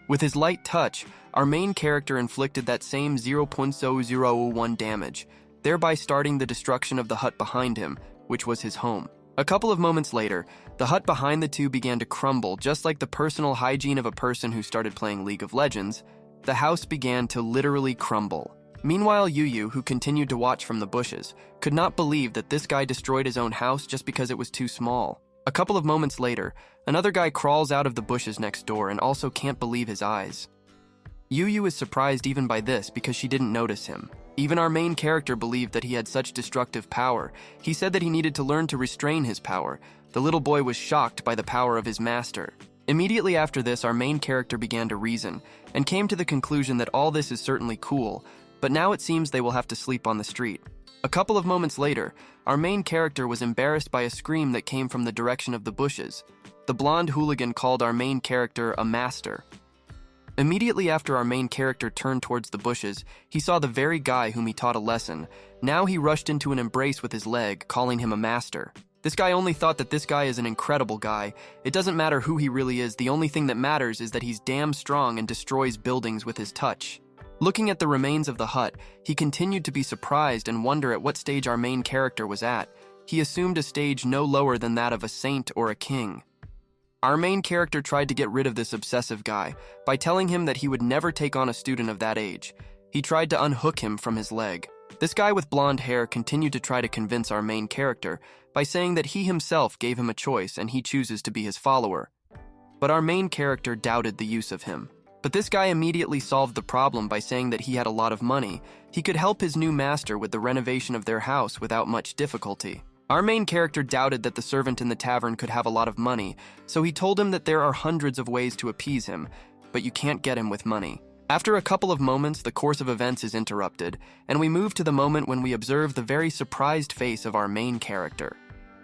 With his light touch, our main character inflicted that same 0.001 damage, thereby starting the destruction of the hut behind him, which was his home. A couple of moments later, the hut behind the two began to crumble, just like the personal hygiene of a person who started playing League of Legends. The house began to literally crumble. Meanwhile, Yu, who continued to watch from the bushes, could not believe that this guy destroyed his own house just because it was too small. A couple of moments later, another guy crawls out of the bushes next door and also can't believe his eyes. Yu is surprised even by this because she didn't notice him. Even our main character believed that he had such destructive power. He said that he needed to learn to restrain his power. The little boy was shocked by the power of his master. Immediately after this, our main character began to reason and came to the conclusion that all this is certainly cool, but now it seems they will have to sleep on the street. A couple of moments later, our main character was embarrassed by a scream that came from the direction of the bushes. The blonde hooligan called our main character a master. Immediately after our main character turned towards the bushes, he saw the very guy whom he taught a lesson. Now he rushed into an embrace with his leg, calling him a master. This guy only thought that this guy is an incredible guy. It doesn't matter who he really is, the only thing that matters is that he's damn strong and destroys buildings with his touch. Looking at the remains of the hut, he continued to be surprised and wonder at what stage our main character was at. He assumed a stage no lower than that of a saint or a king. Our main character tried to get rid of this obsessive guy by telling him that he would never take on a student of that age. He tried to unhook him from his leg. This guy with blonde hair continued to try to convince our main character by saying that he himself gave him a choice and he chooses to be his follower. But our main character doubted the use of him. But this guy immediately solved the problem by saying that he had a lot of money. He could help his new master with the renovation of their house without much difficulty. Our main character doubted that the servant in the tavern could have a lot of money, so he told him that there are hundreds of ways to appease him, but you can't get him with money. After a couple of moments, the course of events is interrupted, and we move to the moment when we observe the very surprised face of our main character.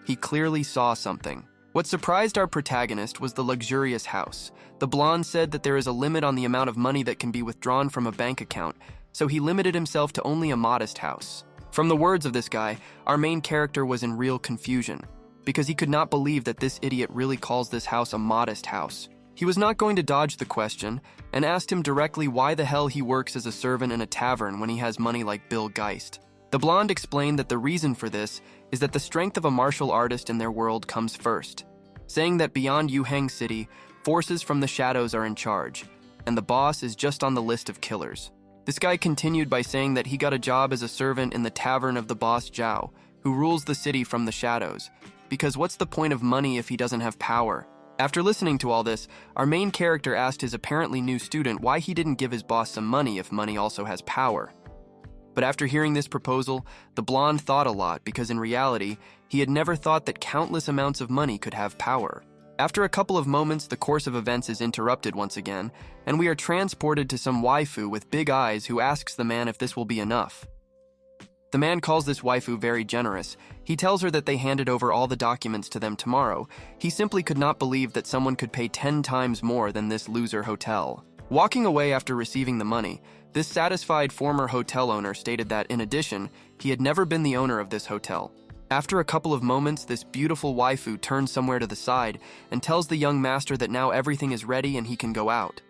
He clearly saw something. What surprised our protagonist was the luxurious house. The blonde said that there is a limit on the amount of money that can be withdrawn from a bank account, so he limited himself to only a modest house. From the words of this guy, our main character was in real confusion, because he could not believe that this idiot really calls this house a modest house. He was not going to dodge the question, and asked him directly why the hell he works as a servant in a tavern when he has money like Bill Geist. The blonde explained that the reason for this is that the strength of a martial artist in their world comes first, saying that beyond Yuhang City, forces from the shadows are in charge, and the boss is just on the list of killers. This guy continued by saying that he got a job as a servant in the tavern of the boss Zhao, who rules the city from the shadows, because what's the point of money if he doesn't have power? After listening to all this, our main character asked his apparently new student why he didn't give his boss some money if money also has power. But after hearing this proposal, the blonde thought a lot because in reality, he had never thought that countless amounts of money could have power. After a couple of moments, the course of events is interrupted once again, and we are transported to some waifu with big eyes who asks the man if this will be enough. The man calls this waifu very generous. He tells her that they handed over all the documents to them tomorrow. He simply could not believe that someone could pay 10 times more than this loser hotel. Walking away after receiving the money, this satisfied former hotel owner stated that, in addition, he had never been the owner of this hotel. After a couple of moments, this beautiful waifu turns somewhere to the side and tells the young master that now everything is ready and he can go out.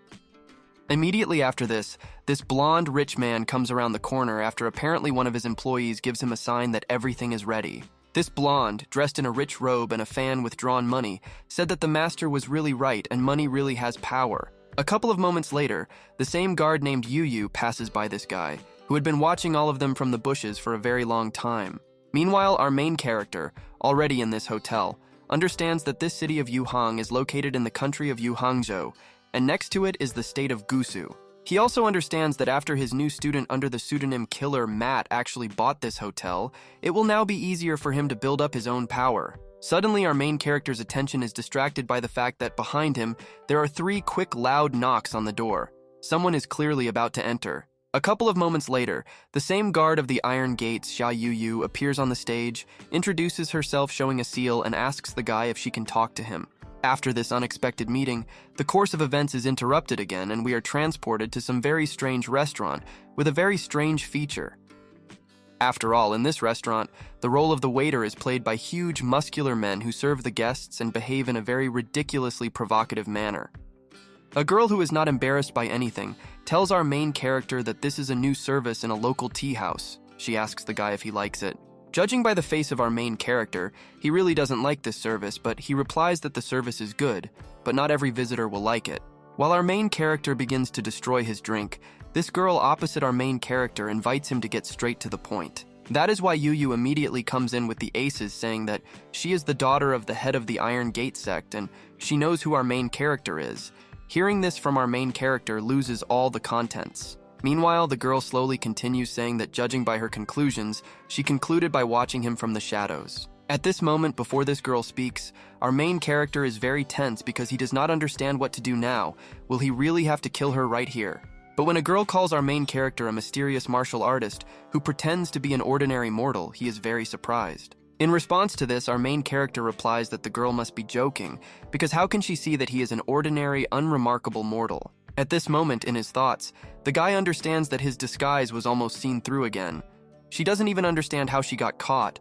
Immediately after this blonde rich man comes around the corner after apparently one of his employees gives him a sign that everything is ready. This blonde, dressed in a rich robe and a fan with drawn money, said that the master was really right and money really has power. A couple of moments later, the same guard named Yu passes by this guy, who had been watching all of them from the bushes for a very long time. Meanwhile, our main character, already in this hotel, understands that this city of Yuhang is located in the country of Yuhangzhou, and next to it is the state of Gusu. He also understands that after his new student under the pseudonym Killer Matt actually bought this hotel, it will now be easier for him to build up his own power. Suddenly, our main character's attention is distracted by the fact that behind him, there are 3 quick, loud knocks on the door. Someone is clearly about to enter. A couple of moments later, the same guard of the Iron Gates, Xia Yu, appears on the stage, introduces herself showing a seal, and asks the guy if she can talk to him. After this unexpected meeting, the course of events is interrupted again, and we are transported to some very strange restaurant with a very strange feature. After all, in this restaurant, the role of the waiter is played by huge, muscular men who serve the guests and behave in a very ridiculously provocative manner. A girl who is not embarrassed by anything tells our main character that this is a new service in a local tea house. She asks the guy if he likes it. Judging by the face of our main character, he really doesn't like this service, but he replies that the service is good, but not every visitor will like it. While our main character begins to destroy his drink, this girl opposite our main character invites him to get straight to the point. That is why Yu immediately comes in with the aces, saying that she is the daughter of the head of the Iron Gate sect, and she knows who our main character is. Hearing this from our main character loses all the contents. Meanwhile, the girl slowly continues, saying that judging by her conclusions, she concluded by watching him from the shadows. At this moment, before this girl speaks, our main character is very tense because he does not understand what to do now. Will he really have to kill her right here? But when a girl calls our main character a mysterious martial artist who pretends to be an ordinary mortal, he is very surprised. In response to this, our main character replies that the girl must be joking, because how can she see that he is an ordinary, unremarkable mortal? At this moment, in his thoughts, the guy understands that his disguise was almost seen through again. She doesn't even understand how she got caught.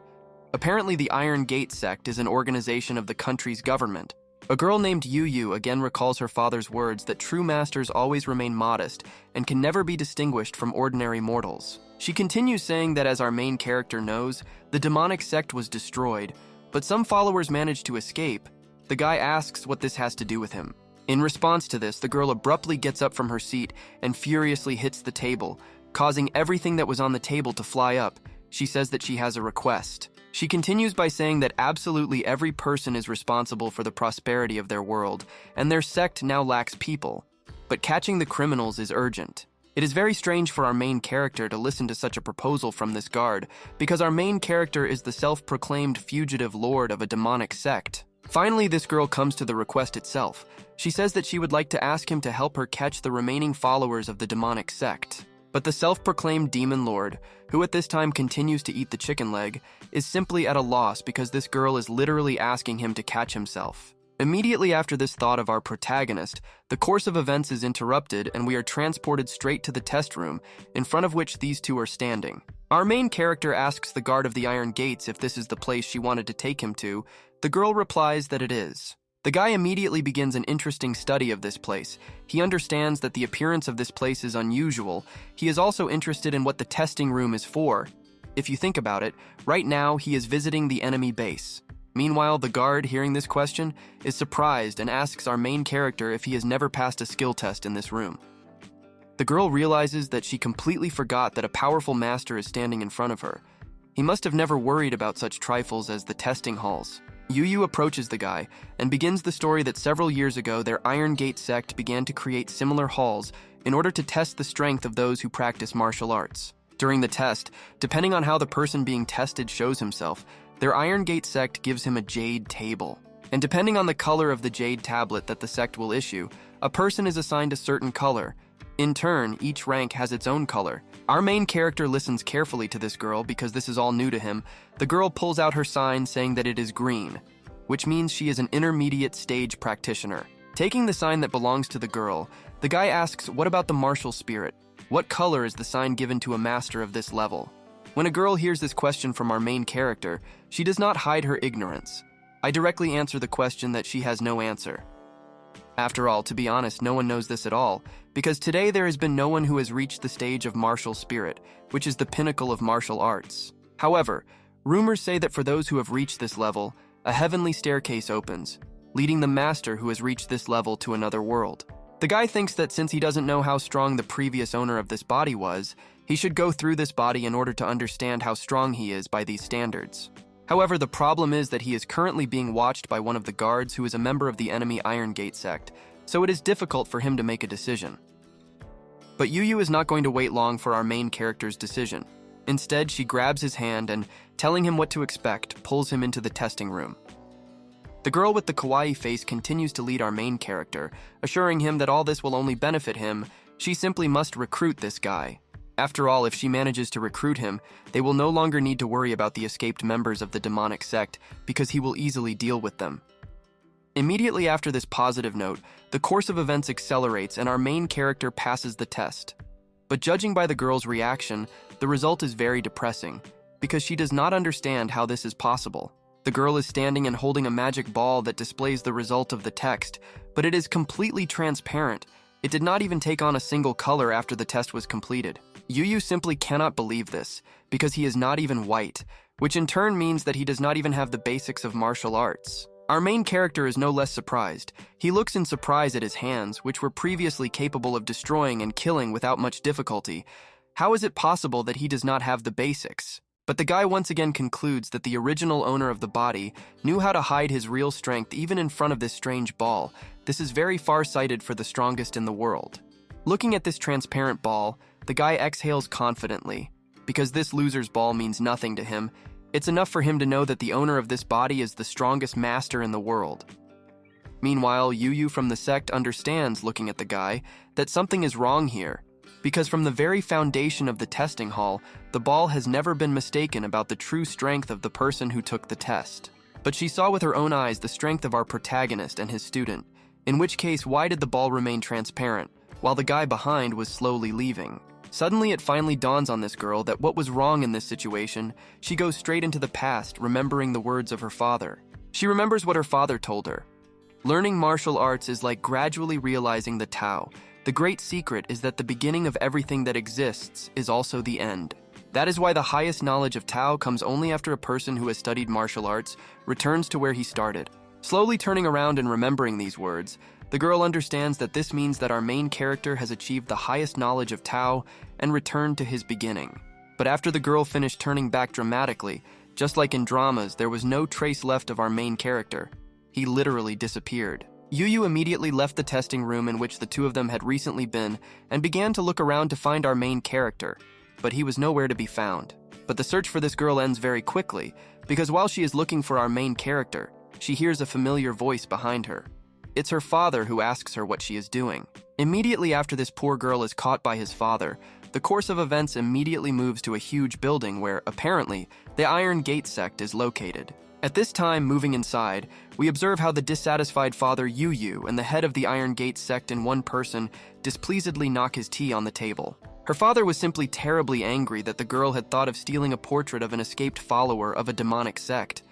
Apparently, the Iron Gate sect is an organization of the country's government. A girl named Yu again recalls her father's words that true masters always remain modest and can never be distinguished from ordinary mortals. She continues saying that as our main character knows, the demonic sect was destroyed, but some followers managed to escape. The guy asks what this has to do with him. In response to this, the girl abruptly gets up from her seat and furiously hits the table, causing everything that was on the table to fly up. She says that she has a request. She continues by saying that absolutely every person is responsible for the prosperity of their world, and their sect now lacks people. But catching the criminals is urgent. It is very strange for our main character to listen to such a proposal from this guard, because our main character is the self-proclaimed fugitive lord of a demonic sect. Finally, this girl comes to the request itself. She says that she would like to ask him to help her catch the remaining followers of the demonic sect. But the self-proclaimed demon lord, who at this time continues to eat the chicken leg, is simply at a loss because this girl is literally asking him to catch himself. Immediately after this thought of our protagonist, the course of events is interrupted and we are transported straight to the test room, in front of which these two are standing. Our main character asks the guard of the Iron Gates if this is the place she wanted to take him to. The girl replies that it is. The guy immediately begins an interesting study of this place. He understands that the appearance of this place is unusual. He is also interested in what the testing room is for. If you think about it, right now he is visiting the enemy base. Meanwhile, the guard, hearing this question, is surprised and asks our main character if he has never passed a skill test in this room. The girl realizes that she completely forgot that a powerful master is standing in front of her. He must have never worried about such trifles as the testing halls. Yu approaches the guy and begins the story that several years ago their Iron Gate sect began to create similar halls in order to test the strength of those who practice martial arts. During the test, depending on how the person being tested shows himself, their Iron Gate sect gives him a jade table. And depending on the color of the jade tablet that the sect will issue, a person is assigned a certain color. In turn, each rank has its own color. Our main character listens carefully to this girl because this is all new to him. The girl pulls out her sign saying that it is green, which means she is an intermediate stage practitioner. Taking the sign that belongs to the girl, the guy asks, what about the martial spirit? What color is the sign given to a master of this level? When a girl hears this question from our main character, she does not hide her ignorance. I directly answer the question that she has no answer. After all, to be honest, no one knows this at all, because today there has been no one who has reached the stage of martial spirit, which is the pinnacle of martial arts. However, rumors say that for those who have reached this level, a heavenly staircase opens, leading the master who has reached this level to another world. The guy thinks that since he doesn't know how strong the previous owner of this body was, he should go through this body in order to understand how strong he is by these standards. However, the problem is that he is currently being watched by one of the guards who is a member of the enemy Iron Gate sect, so it is difficult for him to make a decision. But Yu is not going to wait long for our main character's decision. Instead, she grabs his hand and, telling him what to expect, pulls him into the testing room. The girl with the kawaii face continues to lead our main character, assuring him that all this will only benefit him. She simply must recruit this guy. After all, if she manages to recruit him, they will no longer need to worry about the escaped members of the demonic sect because he will easily deal with them. Immediately after this positive note, the course of events accelerates and our main character passes the test. But judging by the girl's reaction, the result is very depressing, because she does not understand how this is possible. The girl is standing and holding a magic ball that displays the result of the text, but it is completely transparent. It did not even take on a single color after the test was completed. Yu simply cannot believe this, because he is not even white, which in turn means that he does not even have the basics of martial arts. Our main character is no less surprised. He looks in surprise at his hands, which were previously capable of destroying and killing without much difficulty. How is it possible that he does not have the basics? But the guy once again concludes that the original owner of the body knew how to hide his real strength even in front of this strange ball. This is very far-sighted for the strongest in the world. Looking at this transparent ball, the guy exhales confidently. Because this loser's ball means nothing to him, it's enough for him to know that the owner of this body is the strongest master in the world. Meanwhile, Yu from the sect understands, looking at the guy, that something is wrong here. Because from the very foundation of the testing hall, the ball has never been mistaken about the true strength of the person who took the test. But she saw with her own eyes the strength of our protagonist and his student, in which case why did the ball remain transparent, while the guy behind was slowly leaving? Suddenly it finally dawns on this girl that what was wrong in this situation. She goes straight into the past, remembering the words of her father. She remembers what her father told her. Learning martial arts is like gradually realizing the Tao. The great secret is that the beginning of everything that exists is also the end. That is why the highest knowledge of Tao comes only after a person who has studied martial arts returns to where he started. Slowly turning around and remembering these words, the girl understands that this means that our main character has achieved the highest knowledge of Tao and returned to his beginning. But after the girl finished turning back dramatically, just like in dramas, there was no trace left of our main character. He literally disappeared. Yu immediately left the testing room in which the two of them had recently been and began to look around to find our main character, but he was nowhere to be found. But the search for this girl ends very quickly, because while she is looking for our main character, she hears a familiar voice behind her. It's her father who asks her what she is doing. Immediately after this poor girl is caught by his father, the course of events immediately moves to a huge building where, apparently, the Iron Gate sect is located. At this time, moving inside, we observe how the dissatisfied father Yu and the head of the Iron Gate sect in one person displeasedly knock his tea on the table. Her father was simply terribly angry that the girl had thought of stealing a portrait of an escaped follower of a demonic sect.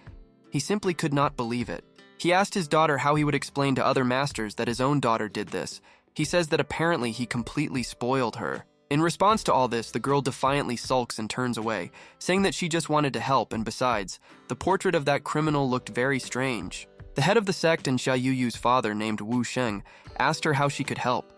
He simply could not believe it. He asked his daughter how he would explain to other masters that his own daughter did this. He says that apparently he completely spoiled her. In response to all this, the girl defiantly sulks and turns away, saying that she just wanted to help, and besides, the portrait of that criminal looked very strange. The head of the sect and Xia Yuyu's father, named Wu Sheng, asked her how she could help.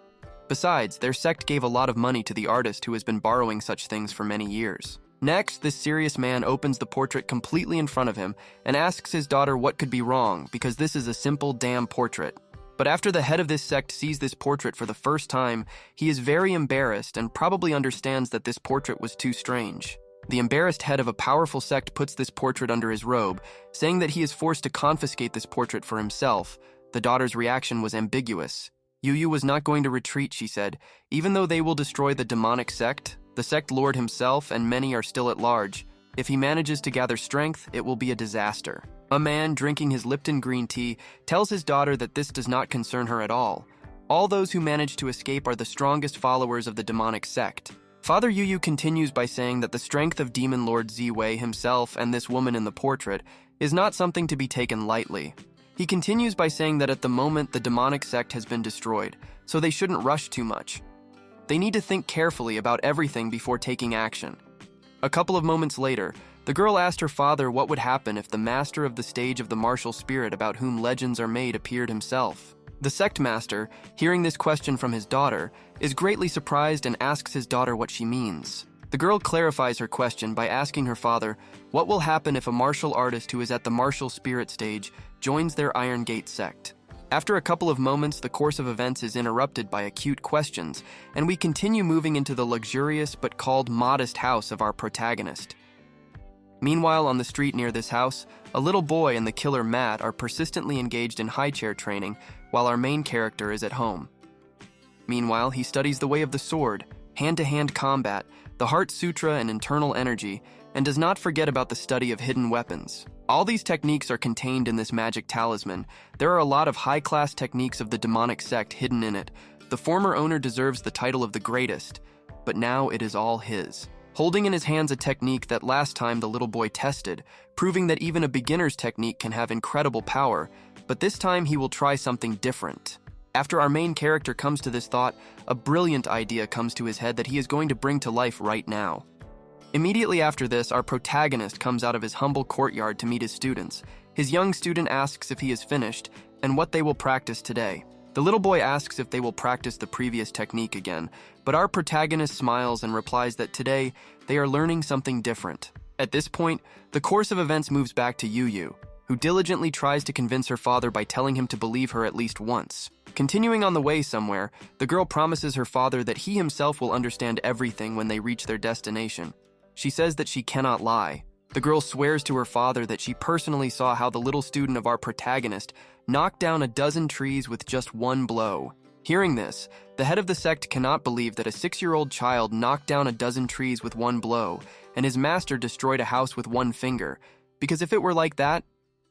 Besides, their sect gave a lot of money to the artist who has been borrowing such things for many years. Next, this serious man opens the portrait completely in front of him and asks his daughter what could be wrong, because this is a simple damn portrait. But after the head of this sect sees this portrait for the first time, he is very embarrassed and probably understands that this portrait was too strange. The embarrassed head of a powerful sect puts this portrait under his robe, saying that he is forced to confiscate this portrait for himself. The daughter's reaction was ambiguous. Yu was not going to retreat, she said, even though they will destroy the demonic sect. The sect lord himself and many are still at large. If he manages to gather strength, it will be a disaster. A man drinking his Lipton green tea tells his daughter that this does not concern her at all. All those who manage to escape are the strongest followers of the demonic sect. Father Yu continues by saying that the strength of Demon Lord Ziwei himself and this woman in the portrait is not something to be taken lightly. He continues by saying that at the moment the demonic sect has been destroyed, so they shouldn't rush too much. They need to think carefully about everything before taking action. A couple of moments later, the girl asked her father what would happen if the master of the stage of the martial spirit about whom legends are made appeared himself. The sect master, hearing this question from his daughter, is greatly surprised and asks his daughter what she means. The girl clarifies her question by asking her father what will happen if a martial artist who is at the martial spirit stage joins their Iron Gate sect. After a couple of moments, the course of events is interrupted by acute questions, and we continue moving into the luxurious but called modest house of our protagonist. Meanwhile, on the street near this house, a little boy and the killer Matt are persistently engaged in high chair training, while our main character is at home. Meanwhile, he studies the way of the sword, hand-to-hand combat, the Heart Sutra and internal energy, and does not forget about the study of hidden weapons. All these techniques are contained in this magic talisman. There are a lot of high-class techniques of the demonic sect hidden in it. The former owner deserves the title of the greatest, but now it is all his. Holding in his hands a technique that last time the little boy tested, proving that even a beginner's technique can have incredible power, but this time he will try something different. After our main character comes to this thought, a brilliant idea comes to his head that he is going to bring to life right now. Immediately after this, our protagonist comes out of his humble courtyard to meet his students. His young student asks if he is finished and what they will practice today. The little boy asks if they will practice the previous technique again, but our protagonist smiles and replies that today they are learning something different. At this point, the course of events moves back to Yu, who diligently tries to convince her father by telling him to believe her at least once. Continuing on the way somewhere, the girl promises her father that he himself will understand everything when they reach their destination. She says that she cannot lie. The girl swears to her father that she personally saw how the little student of our protagonist knocked down a dozen trees with just one blow. Hearing this, the head of the sect cannot believe that a 6-year-old child knocked down a dozen trees with one blow, and his master destroyed a house with one finger, because if it were like that,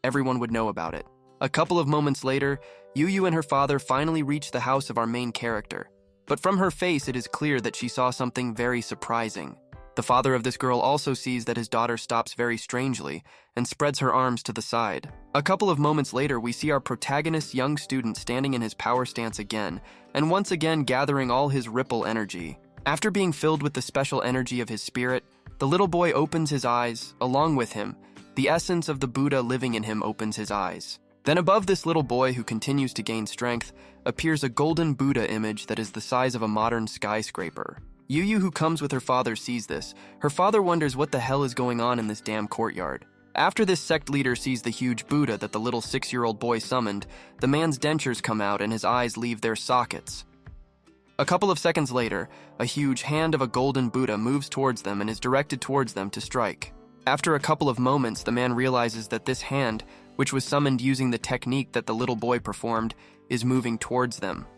everyone would know about it. A couple of moments later, Yu and her father finally reach the house of our main character. But from her face, it is clear that she saw something very surprising. The father of this girl also sees that his daughter stops very strangely and spreads her arms to the side. A couple of moments later, we see our protagonist's young student standing in his power stance again, and once again gathering all his ripple energy. After being filled with the special energy of his spirit, the little boy opens his eyes, along with him. The essence of the Buddha living in him opens his eyes. Then above this little boy who continues to gain strength, appears a golden Buddha image that is the size of a modern skyscraper. Yu, who comes with her father, sees this. Her father wonders what the hell is going on in this damn courtyard. After this sect leader sees the huge Buddha that the little 6-year-old boy summoned, the man's dentures come out and his eyes leave their sockets. A couple of seconds later, a huge hand of a golden Buddha moves towards them and is directed towards them to strike. After a couple of moments, the man realizes that this hand, which was summoned using the technique that the little boy performed, is moving towards them.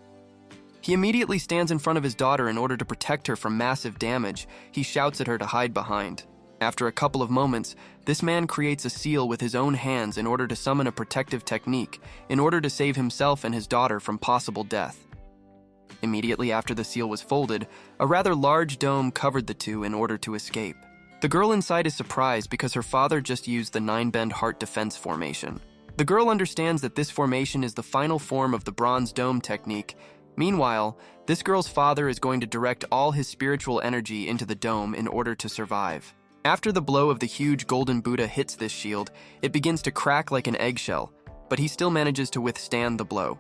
He immediately stands in front of his daughter in order to protect her from massive damage. He shouts at her to hide behind. After a couple of moments, this man creates a seal with his own hands in order to summon a protective technique, in order to save himself and his daughter from possible death. Immediately after the seal was folded, a rather large dome covered the two in order to escape. The girl inside is surprised because her father just used the 9-bend heart defense formation. The girl understands that this formation is the final form of the bronze dome technique. Meanwhile, this girl's father is going to direct all his spiritual energy into the dome in order to survive. After the blow of the huge golden Buddha hits this shield, it begins to crack like an eggshell, but he still manages to withstand the blow.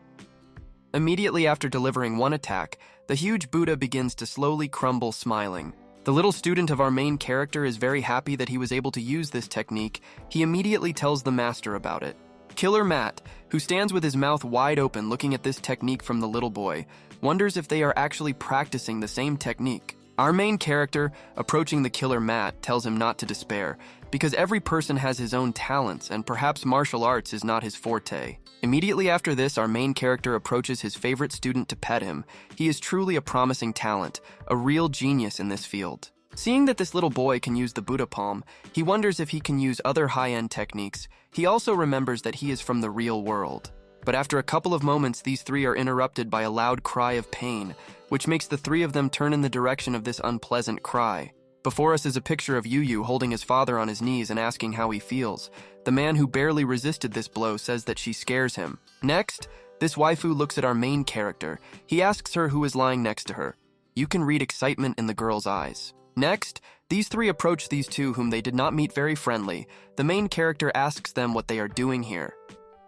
Immediately after delivering one attack, the huge Buddha begins to slowly crumble, smiling. The little student of our main character is very happy that he was able to use this technique. He immediately tells the master about it. Killer Matt, who stands with his mouth wide open looking at this technique from the little boy, wonders if they are actually practicing the same technique. Our main character, approaching the killer Matt, tells him not to despair, because every person has his own talents and perhaps martial arts is not his forte. Immediately after this, our main character approaches his favorite student to pet him. He is truly a promising talent, a real genius in this field. Seeing that this little boy can use the Buddha palm, he wonders if he can use other high-end techniques. He also remembers that he is from the real world. But after a couple of moments, these three are interrupted by a loud cry of pain. which makes the three of them turn in the direction of this unpleasant cry. Before us is a picture of Yu holding his father on his knees and asking how he feels. The man who barely resisted this blow says that she scares him. Next, this waifu looks at our main character. He asks her who is lying next to her. You can read excitement in the girl's eyes. Next, these three approach these two whom they did not meet very friendly. The main character asks them what they are doing here,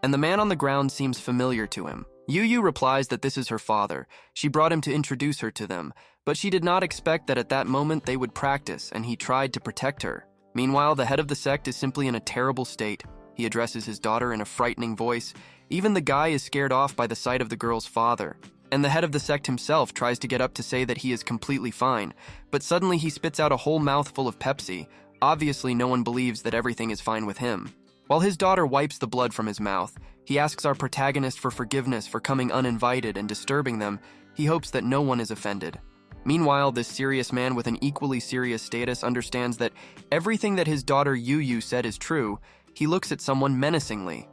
and the man on the ground seems familiar to him. Yu replies that this is her father. She brought him to introduce her to them, but she did not expect that at that moment they would practice, and he tried to protect her. Meanwhile, the head of the sect is simply in a terrible state. He addresses his daughter in a frightening voice. Even the guy is scared off by the sight of the girl's father. And the head of the sect himself tries to get up to say that he is completely fine, but suddenly he spits out a whole mouthful of Pepsi. Obviously, no one believes that everything is fine with him. While his daughter wipes the blood from his mouth, he asks our protagonist for forgiveness for coming uninvited and disturbing them. He hopes that no one is offended. Meanwhile, this serious man with an equally serious status understands that everything that his daughter Yu said is true. He looks at someone menacingly.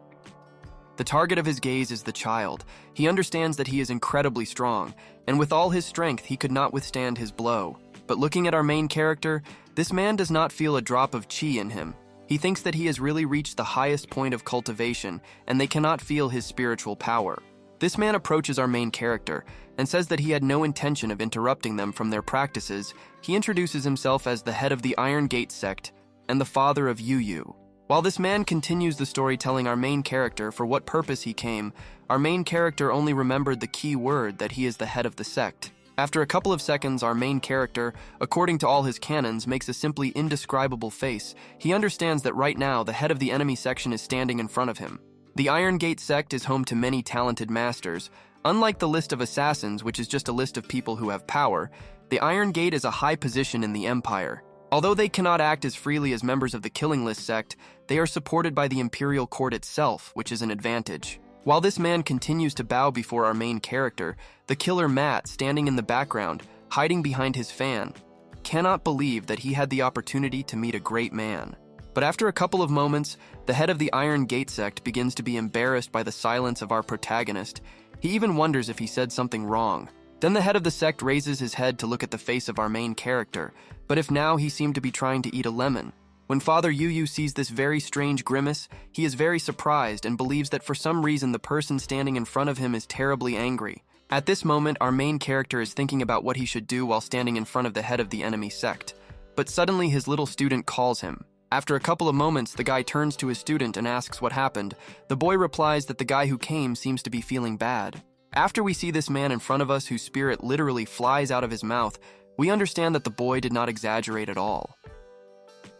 The target of his gaze is the child. He understands that he is incredibly strong, and with all his strength, he could not withstand his blow. But looking at our main character, this man does not feel a drop of chi in him. He thinks that he has really reached the highest point of cultivation, and they cannot feel his spiritual power. This man approaches our main character and says that he had no intention of interrupting them from their practices. He introduces himself as the head of the Iron Gate sect and the father of Yu. While this man continues the story telling our main character for what purpose he came, our main character only remembered the key word that he is the head of the sect. After a couple of seconds, our main character, according to all his canons, makes a simply indescribable face. He understands that right now the head of the enemy section is standing in front of him. The Iron Gate sect is home to many talented masters. Unlike the list of assassins, which is just a list of people who have power, the Iron Gate is a high position in the Empire. Although they cannot act as freely as members of the Killing List sect, they are supported by the Imperial Court itself, which is an advantage. While this man continues to bow before our main character, the killer Matt, standing in the background, hiding behind his fan, cannot believe that he had the opportunity to meet a great man. But after a couple of moments, the head of the Iron Gate sect begins to be embarrassed by the silence of our protagonist. He even wonders if he said something wrong. Then the head of the sect raises his head to look at the face of our main character, but if now he seemed to be trying to eat a lemon. When Father Yu sees this very strange grimace, he is very surprised and believes that for some reason the person standing in front of him is terribly angry. At this moment, our main character is thinking about what he should do while standing in front of the head of the enemy sect. But suddenly his little student calls him. After a couple of moments, the guy turns to his student and asks what happened. The boy replies that the guy who came seems to be feeling bad. After we see this man in front of us whose spirit literally flies out of his mouth, we understand that the boy did not exaggerate at all.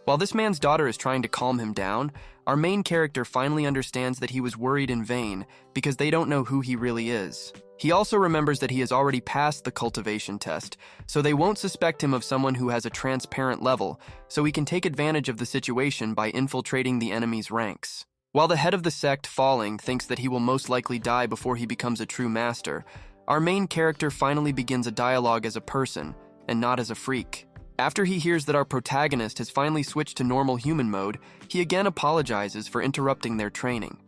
While this man's daughter is trying to calm him down, our main character finally understands that he was worried in vain because they don't know who he really is. He also remembers that he has already passed the cultivation test, so they won't suspect him of someone who has a transparent level, so he can take advantage of the situation by infiltrating the enemy's ranks. While the head of the sect, Falling, thinks that he will most likely die before he becomes a true master, our main character finally begins a dialogue as a person, and not as a freak. After he hears that our protagonist has finally switched to normal human mode, he again apologizes for interrupting their training.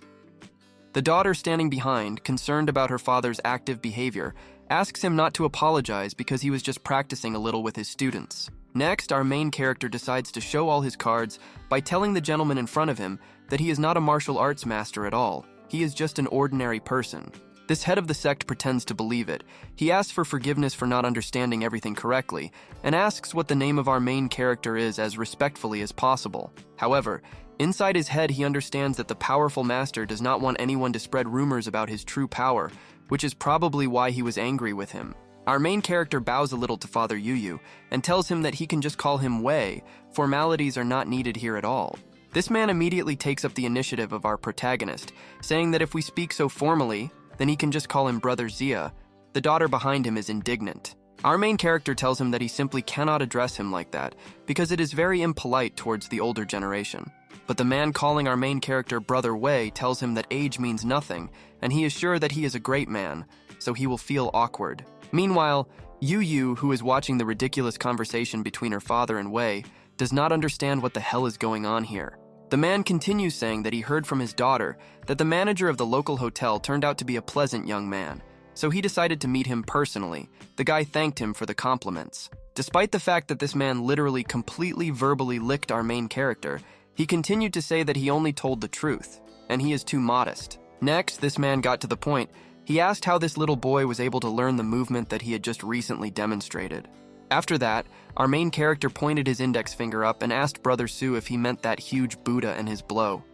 The daughter standing behind, concerned about her father's active behavior, asks him not to apologize because he was just practicing a little with his students. Next, our main character decides to show all his cards by telling the gentleman in front of him that he is not a martial arts master at all. He is just an ordinary person. This head of the sect pretends to believe it. He asks for forgiveness for not understanding everything correctly, and asks what the name of our main character is as respectfully as possible. However, inside his head he understands that the powerful master does not want anyone to spread rumors about his true power, which is probably why he was angry with him. Our main character bows a little to Father Yu and tells him that he can just call him Wei. Formalities are not needed here at all. This man immediately takes up the initiative of our protagonist, saying that if we speak so formally, then he can just call him Brother Zia. The daughter behind him is indignant. Our main character tells him that he simply cannot address him like that, because it is very impolite towards the older generation. But the man calling our main character Brother Wei tells him that age means nothing, and he is sure that he is a great man, so he will feel awkward. Meanwhile, Yu, who is watching the ridiculous conversation between her father and Wei, does not understand what the hell is going on here. The man continues saying that he heard from his daughter that the manager of the local hotel turned out to be a pleasant young man. so he decided to meet him personally. The guy thanked him for the compliments. Despite the fact that this man literally completely verbally licked our main character, he continued to say that he only told the truth, and he is too modest. Next, this man got to the point. He asked how this little boy was able to learn the movement that he had just recently demonstrated. After that, our main character pointed his index finger up and asked Brother Sue if he meant that huge Buddha and his blow.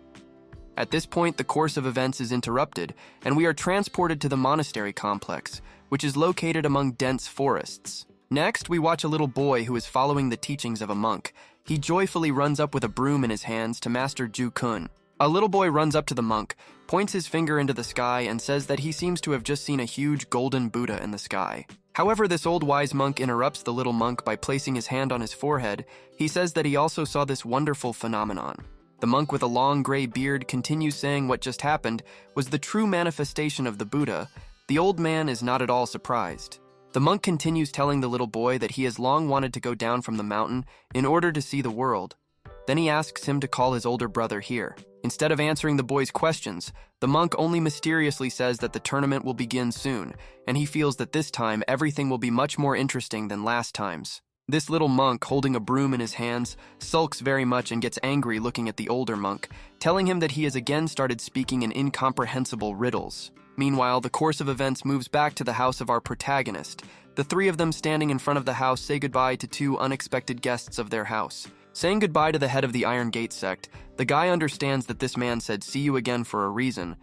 At this point, the course of events is interrupted, and we are transported to the monastery complex, which is located among dense forests. Next, we watch a little boy who is following the teachings of a monk. He joyfully runs up with a broom in his hands to Master Ju-kun. A little boy runs up to the monk, points his finger into the sky, and says that he seems to have just seen a huge golden Buddha in the sky. However, this old wise monk interrupts the little monk by placing his hand on his forehead. He says that he also saw this wonderful phenomenon. The monk with a long gray beard continues saying what just happened was the true manifestation of the Buddha. The old man is not at all surprised. The monk continues telling the little boy that he has long wanted to go down from the mountain in order to see the world. Then he asks him to call his older brother here. Instead of answering the boy's questions, the monk only mysteriously says that the tournament will begin soon, and he feels that this time everything will be much more interesting than last times. This little monk, holding a broom in his hands, sulks very much and gets angry looking at the older monk, telling him that he has again started speaking in incomprehensible riddles. Meanwhile, the course of events moves back to the house of our protagonist. The three of them standing in front of the house say goodbye to two unexpected guests of their house. Saying goodbye to the head of the Iron Gate sect, the guy understands that this man said see you again for a reason.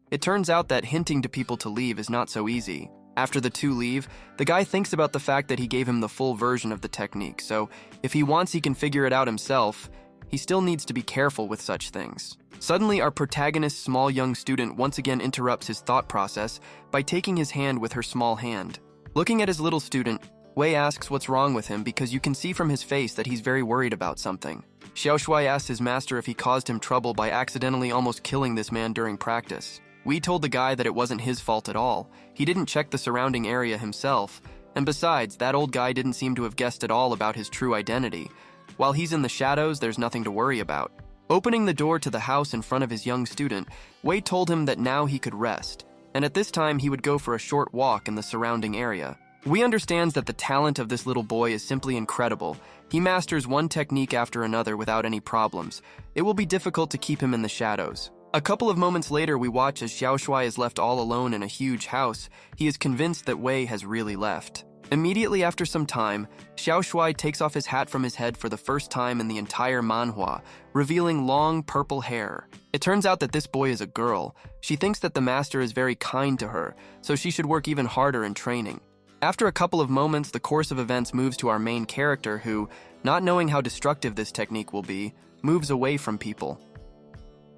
It turns out that hinting to people to leave is not so easy. After the two leave, the guy thinks about the fact that he gave him the full version of the technique, so if he wants he can figure it out himself. He still needs to be careful with such things. Suddenly, our protagonist's small young student once again interrupts his thought process by taking his hand with her small hand. Looking at his little student, Wei asks what's wrong with him because you can see from his face that he's very worried about something. Xiao Shuai asks his master if he caused him trouble by accidentally almost killing this man during practice. Wei told the guy that it wasn't his fault at all. He didn't check the surrounding area himself, and besides, that old guy didn't seem to have guessed at all about his true identity. While he's in the shadows, there's nothing to worry about. Opening the door to the house in front of his young student, Wei told him that now he could rest, and at this time he would go for a short walk in the surrounding area. Wei understands that the talent of this little boy is simply incredible. He masters one technique after another without any problems. It will be difficult to keep him in the shadows. A couple of moments later, we watch as Xiao Shuai is left all alone in a huge house. He is convinced that Wei has really left. Immediately after some time, Xiao Shuai takes off his hat from his head for the first time in the entire manhwa, revealing long purple hair. It turns out that this boy is a girl. She thinks that the master is very kind to her, so she should work even harder in training. After a couple of moments, the course of events moves to our main character who, not knowing how destructive this technique will be, moves away from people.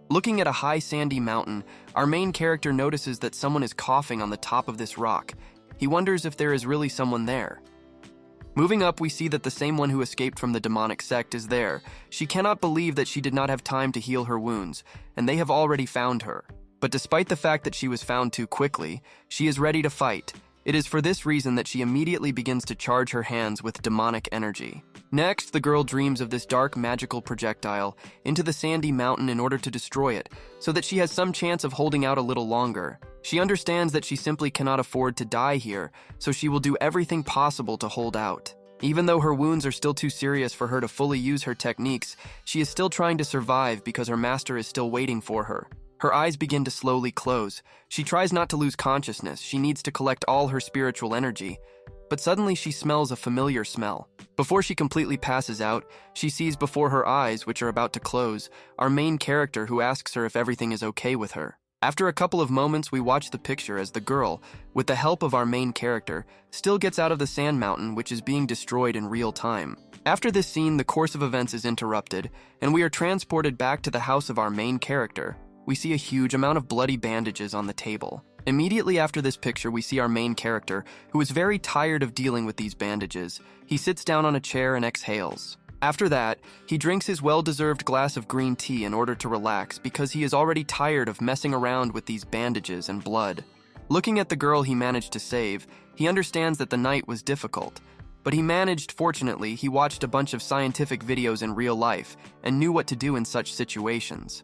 Looking at a high sandy mountain, our main character notices that someone is coughing on the top of this rock. He wonders if there is really someone there. Moving up, we see that the same one who escaped from the demonic sect is there. She cannot believe that she did not have time to heal her wounds, and they have already found her. But despite the fact that she was found too quickly, she is ready to fight. It is for this reason that she immediately begins to charge her hands with demonic energy. Next, the girl dreams of this dark magical projectile into the sandy mountain in order to destroy it, so that she has some chance of holding out a little longer. She understands that she simply cannot afford to die here, so she will do everything possible to hold out. Even though her wounds are still too serious for her to fully use her techniques, she is still trying to survive because her master is still waiting for her. Her eyes begin to slowly close. She tries not to lose consciousness. She needs to collect all her spiritual energy. But suddenly she smells a familiar smell. Before she completely passes out, she sees before her eyes, which are about to close, our main character who asks her if everything is okay with her. After a couple of moments, we watch the picture as the girl, with the help of our main character, still gets out of the sand mountain, which is being destroyed in real time. After this scene, the course of events is interrupted, and we are transported back to the house of our main character. We see a huge amount of bloody bandages on the table. Immediately after this picture, we see our main character, who is very tired of dealing with these bandages. He sits down on a chair and exhales. After that, he drinks his well-deserved glass of green tea in order to relax because he is already tired of messing around with these bandages and blood. Looking at the girl he managed to save, he understands that the night was difficult. But fortunately, he watched a bunch of scientific videos in real life and knew what to do in such situations.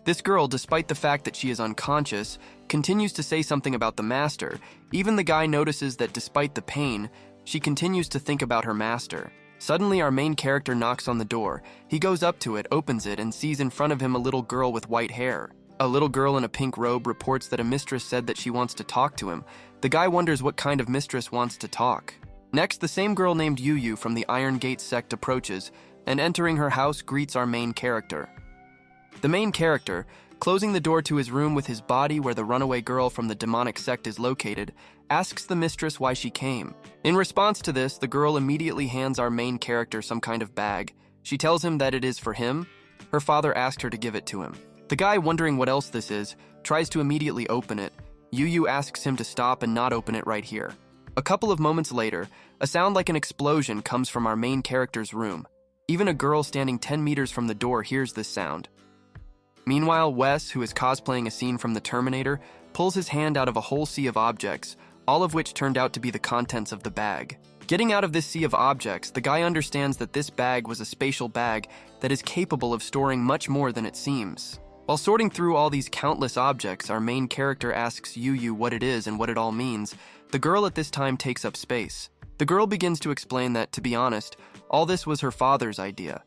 This girl, despite the fact that she is unconscious, continues to say something about the master. Even the guy notices that despite the pain, she continues to think about her master. Suddenly, our main character knocks on the door. He goes up to it, opens it, and sees in front of him a little girl with white hair. A little girl in a pink robe reports that a mistress said that she wants to talk to him. The guy wonders what kind of mistress wants to talk. Next, the same girl named Yu from the Iron Gate sect approaches, and entering her house greets our main character. The main character, closing the door to his room with his body where the runaway girl from the demonic sect is located, asks the mistress why she came. In response to this, the girl immediately hands our main character some kind of bag. She tells him that it is for him. Her father asked her to give it to him. The guy, wondering what else this is, tries to immediately open it. Yu asks him to stop and not open it right here. A couple of moments later, a sound like an explosion comes from our main character's room. Even a girl standing 10 meters from the door hears this sound. Meanwhile, Wes, who is cosplaying a scene from The Terminator, pulls his hand out of a whole sea of objects, all of which turned out to be the contents of the bag. Getting out of this sea of objects, the guy understands that this bag was a spatial bag that is capable of storing much more than it seems. While sorting through all these countless objects, our main character asks Yu what it is and what it all means. The girl at this time takes up space. The girl begins to explain that, to be honest, all this was her father's idea.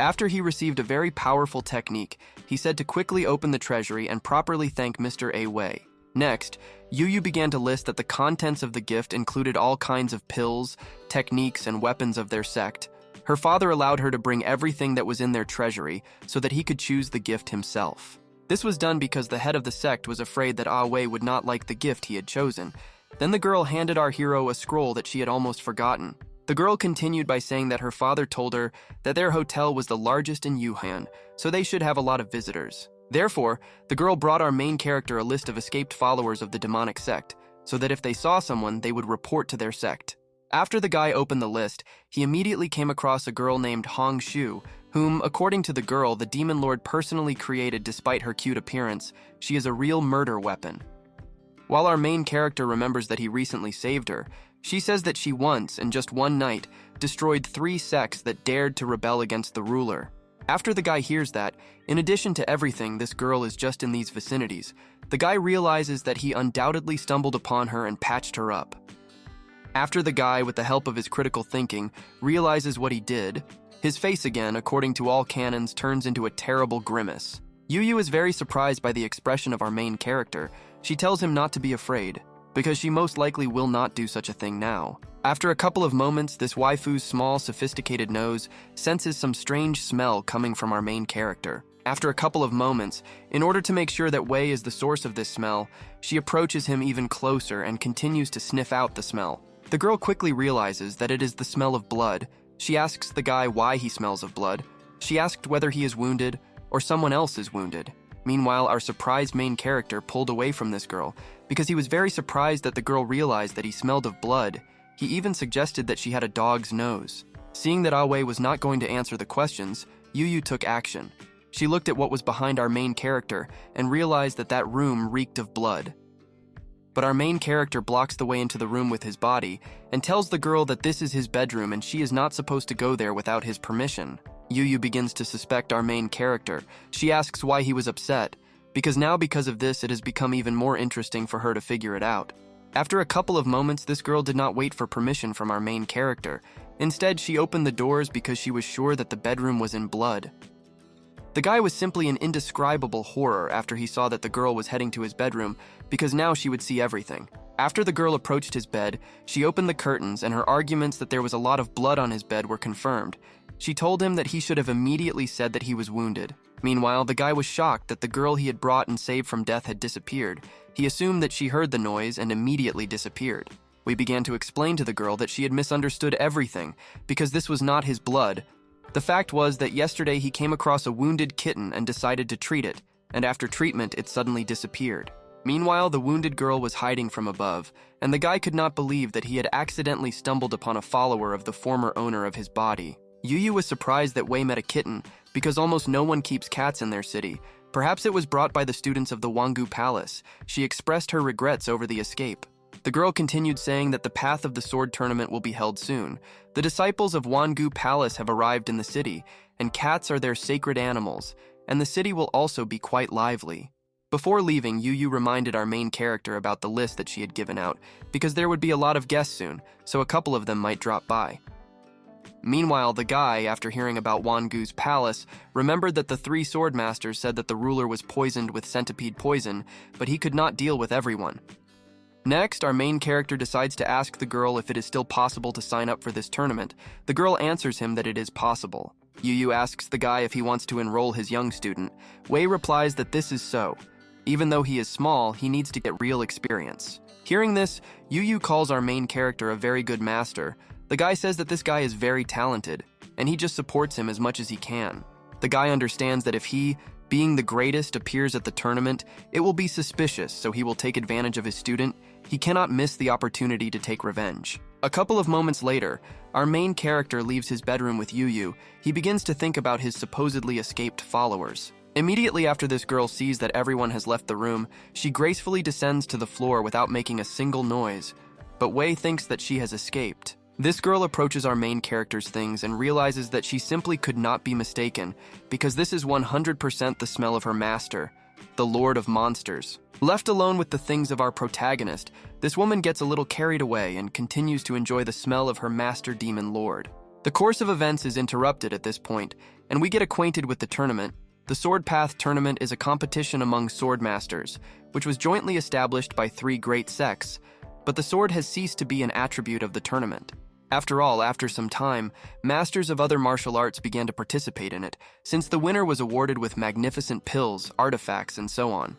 After he received a very powerful technique, he said to quickly open the treasury and properly thank Mr. A. Wei. Next, Yu began to list that the contents of the gift included all kinds of pills, techniques, and weapons of their sect. Her father allowed her to bring everything that was in their treasury so that he could choose the gift himself. This was done because the head of the sect was afraid that Ah Wei would not like the gift he had chosen. Then the girl handed our hero a scroll that she had almost forgotten. The girl continued by saying that her father told her that their hotel was the largest in Yuhan, so they should have a lot of visitors. Therefore, the girl brought our main character a list of escaped followers of the demonic sect, so that if they saw someone, they would report to their sect. After the guy opened the list, he immediately came across a girl named Hong Shu, whom, according to the girl, the demon lord personally created despite her cute appearance. She is a real murder weapon. While our main character remembers that he recently saved her, she says that she once, in just one night, destroyed 3 sects that dared to rebel against the ruler. After the guy hears that, in addition to everything, this girl is just in these vicinities, the guy realizes that he undoubtedly stumbled upon her and patched her up. After the guy, with the help of his critical thinking, realizes what he did, his face again, according to all canons, turns into a terrible grimace. Yu is very surprised by the expression of our main character. She tells him not to be afraid, because she most likely will not do such a thing now. After a couple of moments, this waifu's small, sophisticated nose senses some strange smell coming from our main character. After a couple of moments, in order to make sure that Wei is the source of this smell, she approaches him even closer and continues to sniff out the smell. The girl quickly realizes that it is the smell of blood. She asks the guy why he smells of blood. She asked whether he is wounded or someone else is wounded. Meanwhile, our surprised main character pulled away from this girl because he was very surprised that the girl realized that he smelled of blood. He even suggested that she had a dog's nose. Seeing that Ah Wei was not going to answer the questions, Yu took action. She looked at what was behind our main character and realized that that room reeked of blood. But our main character blocks the way into the room with his body and tells the girl that this is his bedroom and she is not supposed to go there without his permission. Yu begins to suspect our main character. She asks why he was upset, because of this it has become even more interesting for her to figure it out. After a couple of moments, this girl did not wait for permission from our main character. Instead, she opened the doors because she was sure that the bedroom was in blood. The guy was simply an indescribable horror after he saw that the girl was heading to his bedroom, because now she would see everything. After the girl approached his bed, she opened the curtains and her arguments that there was a lot of blood on his bed were confirmed. She told him that he should have immediately said that he was wounded. Meanwhile, the guy was shocked that the girl he had brought and saved from death had disappeared. He assumed that she heard the noise and immediately disappeared. We began to explain to the girl that she had misunderstood everything, because this was not his blood. The fact was that yesterday he came across a wounded kitten and decided to treat it, and after treatment it suddenly disappeared. Meanwhile, the wounded girl was hiding from above, and the guy could not believe that he had accidentally stumbled upon a follower of the former owner of his body. Yu was surprised that Wei met a kitten, because almost no one keeps cats in their city. Perhaps it was brought by the students of the Wangu Palace. She expressed her regrets over the escape. The girl continued saying that the Path of the Sword tournament will be held soon. The disciples of Wangu Palace have arrived in the city, and cats are their sacred animals, and the city will also be quite lively. Before leaving, Yu reminded our main character about the list that she had given out, because there would be a lot of guests soon, so a couple of them might drop by. Meanwhile, the guy, after hearing about Wangu's palace, remembered that the 3 sword masters said that the ruler was poisoned with centipede poison, but he could not deal with everyone. Next, our main character decides to ask the girl if it is still possible to sign up for this tournament. The girl answers him that it is possible. Yu asks the guy if he wants to enroll his young student. Wei replies that this is so. Even though he is small, he needs to get real experience. Hearing this, Yu calls our main character a very good master. The guy says that this guy is very talented, and he just supports him as much as he can. The guy understands that if he, being the greatest, appears at the tournament, it will be suspicious, so he will take advantage of his student. He cannot miss the opportunity to take revenge. A couple of moments later, our main character leaves his bedroom with Yu. He begins to think about his supposedly escaped followers. Immediately after this girl sees that everyone has left the room, she gracefully descends to the floor without making a single noise. But Wei thinks that she has escaped. This girl approaches our main character's things and realizes that she simply could not be mistaken, because this is 100% the smell of her master, the Lord of Monsters. Left alone with the things of our protagonist, this woman gets a little carried away and continues to enjoy the smell of her master demon lord. The course of events is interrupted at this point, and we get acquainted with the tournament. The Sword Path Tournament is a competition among sword masters, which was jointly established by 3 great sects, but the sword has ceased to be an attribute of the tournament. After all, after some time, masters of other martial arts began to participate in it, since the winner was awarded with magnificent pills, artifacts, and so on.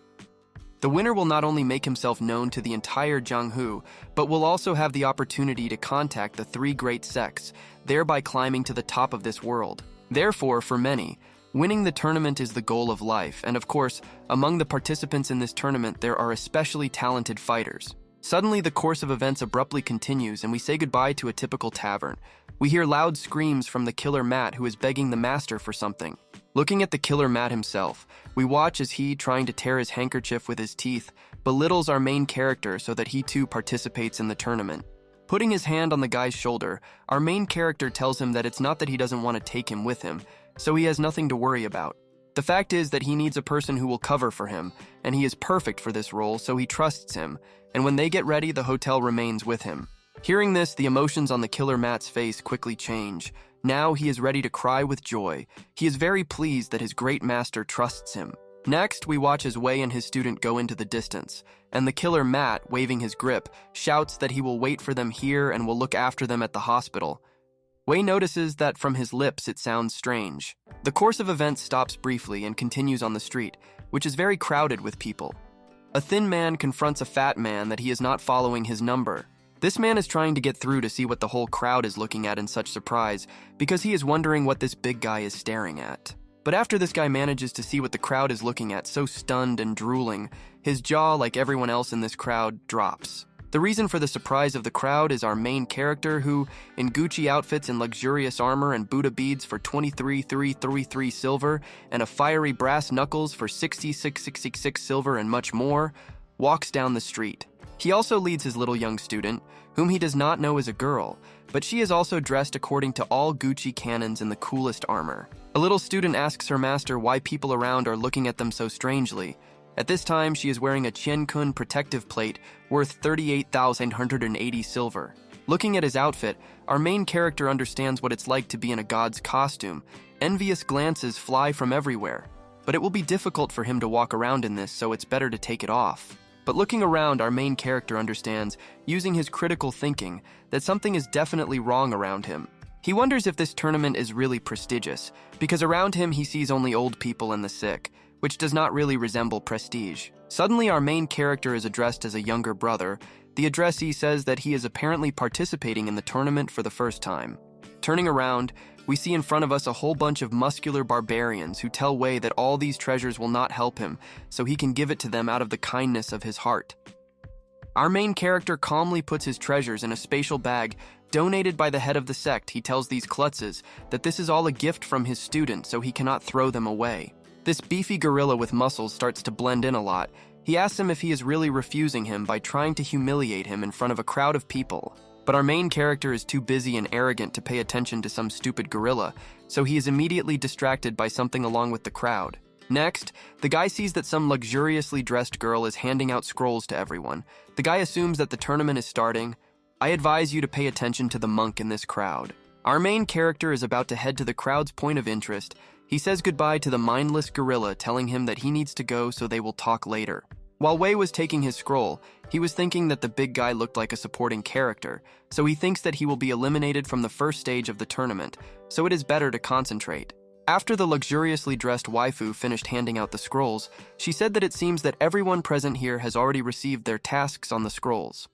The winner will not only make himself known to the entire Jianghu, but will also have the opportunity to contact the 3 great sects, thereby climbing to the top of this world. Therefore, for many, winning the tournament is the goal of life, and of course, among the participants in this tournament there are especially talented fighters. Suddenly, the course of events abruptly continues, and we say goodbye to a typical tavern. We hear loud screams from the killer Matt, who is begging the master for something. Looking at the killer Matt himself, we watch as he, trying to tear his handkerchief with his teeth, belittles our main character so that he too participates in the tournament. Putting his hand on the guy's shoulder, our main character tells him that it's not that he doesn't want to take him with him, so he has nothing to worry about. The fact is that he needs a person who will cover for him, and he is perfect for this role, so he trusts him, and when they get ready, the hotel remains with him. Hearing this, the emotions on the killer Matt's face quickly change. Now he is ready to cry with joy. He is very pleased that his great master trusts him. Next, we watch as Wei and his student go into the distance, and the killer Matt, waving his grip, shouts that he will wait for them here and will look after them at the hospital. Wei notices that from his lips it sounds strange. The course of events stops briefly and continues on the street, which is very crowded with people. A thin man confronts a fat man that he is not following his number. This man is trying to get through to see what the whole crowd is looking at in such surprise, because he is wondering what this big guy is staring at. But after this guy manages to see what the crowd is looking at, so stunned and drooling, his jaw, like everyone else in this crowd, drops. The reason for the surprise of the crowd is our main character who, in Gucci outfits and luxurious armor and Buddha beads for 23,333 silver and a fiery brass knuckles for 66,666 silver and much more, walks down the street. He also leads his little young student, whom he does not know is a girl, but she is also dressed according to all Gucci canons in the coolest armor. A little student asks her master why people around are looking at them so strangely. At this time, she is wearing a Qian-kun protective plate worth 38,180 silver. Looking at his outfit, our main character understands what it's like to be in a god's costume. Envious glances fly from everywhere, but it will be difficult for him to walk around in this, so it's better to take it off. But looking around, our main character understands, using his critical thinking, that something is definitely wrong around him. He wonders if this tournament is really prestigious, because around him he sees only old people and the sick, which does not really resemble prestige. Suddenly, our main character is addressed as a younger brother. The addressee says that he is apparently participating in the tournament for the first time. Turning around, we see in front of us a whole bunch of muscular barbarians who tell Wei that all these treasures will not help him, so he can give it to them out of the kindness of his heart. Our main character calmly puts his treasures in a spatial bag donated by the head of the sect. He tells these klutzes that this is all a gift from his student, so he cannot throw them away. This beefy gorilla with muscles starts to blend in a lot. He asks him if he is really refusing him by trying to humiliate him in front of a crowd of people. But our main character is too busy and arrogant to pay attention to some stupid gorilla, so he is immediately distracted by something along with the crowd. Next, the guy sees that some luxuriously dressed girl is handing out scrolls to everyone. The guy assumes that the tournament is starting. I advise you to pay attention to the monk in this crowd. Our main character is about to head to the crowd's point of interest. He says goodbye to the mindless gorilla, telling him that he needs to go so they will talk later. While Wei was taking his scroll, he was thinking that the big guy looked like a supporting character, so he thinks that he will be eliminated from the first stage of the tournament, so it is better to concentrate. After the luxuriously dressed waifu finished handing out the scrolls, she said that it seems that everyone present here has already received their tasks on the scrolls.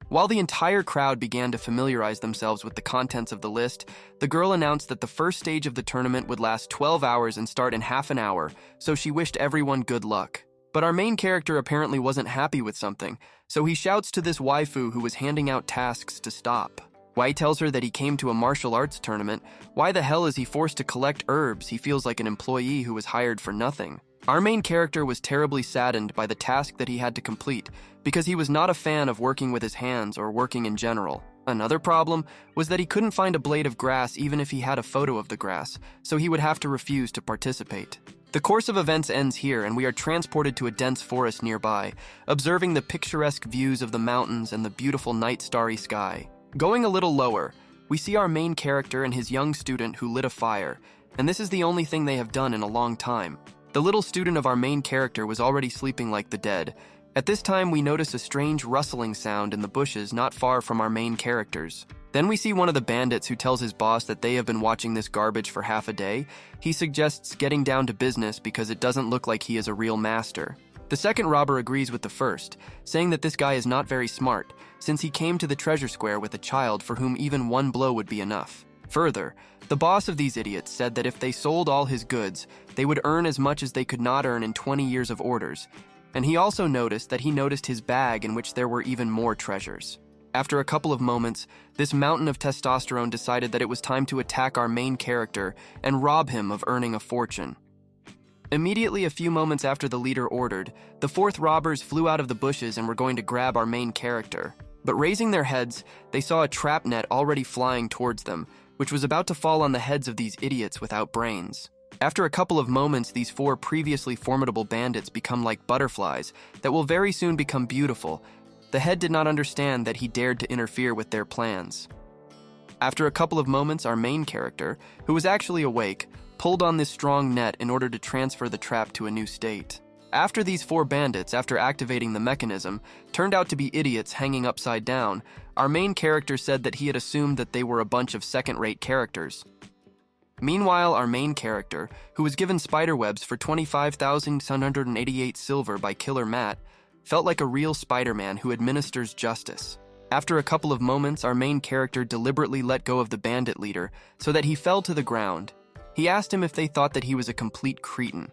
While the entire crowd began to familiarize themselves with the contents of the list, the girl announced that the first stage of the tournament would last 12 hours and start in half an hour, so she wished everyone good luck. But our main character apparently wasn't happy with something, so he shouts to this waifu who was handing out tasks to stop. Wei tells her that he came to a martial arts tournament. Why the hell is he forced to collect herbs? He feels like an employee who was hired for nothing. Our main character was terribly saddened by the task that he had to complete because he was not a fan of working with his hands or working in general. Another problem was that he couldn't find a blade of grass even if he had a photo of the grass, so he would have to refuse to participate. The course of events ends here and we are transported to a dense forest nearby, observing the picturesque views of the mountains and the beautiful night starry sky. Going a little lower, we see our main character and his young student who lit a fire, and this is the only thing they have done in a long time. The little student of our main character was already sleeping like the dead. At this time, we notice a strange rustling sound in the bushes not far from our main characters. Then we see one of the bandits who tells his boss that they have been watching this garbage for half a day. He suggests getting down to business because it doesn't look like he is a real master. The second robber agrees with the first, saying that this guy is not very smart, since he came to the treasure square with a child for whom even one blow would be enough. Further, the boss of these idiots said that if they sold all his goods, they would earn as much as they could not earn in 20 years of orders. And he also noticed that he noticed his bag in which there were even more treasures. After a couple of moments, this mountain of testosterone decided that it was time to attack our main character and rob him of earning a fortune. Immediately a few moments after the leader ordered, the fourth robbers flew out of the bushes and were going to grab our main character. But raising their heads, they saw a trap net already flying towards them, which was about to fall on the heads of these idiots without brains. After a couple of moments, these four previously formidable bandits become like butterflies that will very soon become beautiful. The head did not understand that he dared to interfere with their plans. After a couple of moments, our main character, who was actually awake, pulled on this strong net in order to transfer the trap to a new state. After these four bandits, after activating the mechanism, turned out to be idiots hanging upside down, our main character said that he had assumed that they were a bunch of second-rate characters. Meanwhile, our main character, who was given spiderwebs for 25,788 silver by Killer Matt, felt like a real Spider-Man who administers justice. After a couple of moments, our main character deliberately let go of the bandit leader so that he fell to the ground. He asked him if they thought that he was a complete cretin.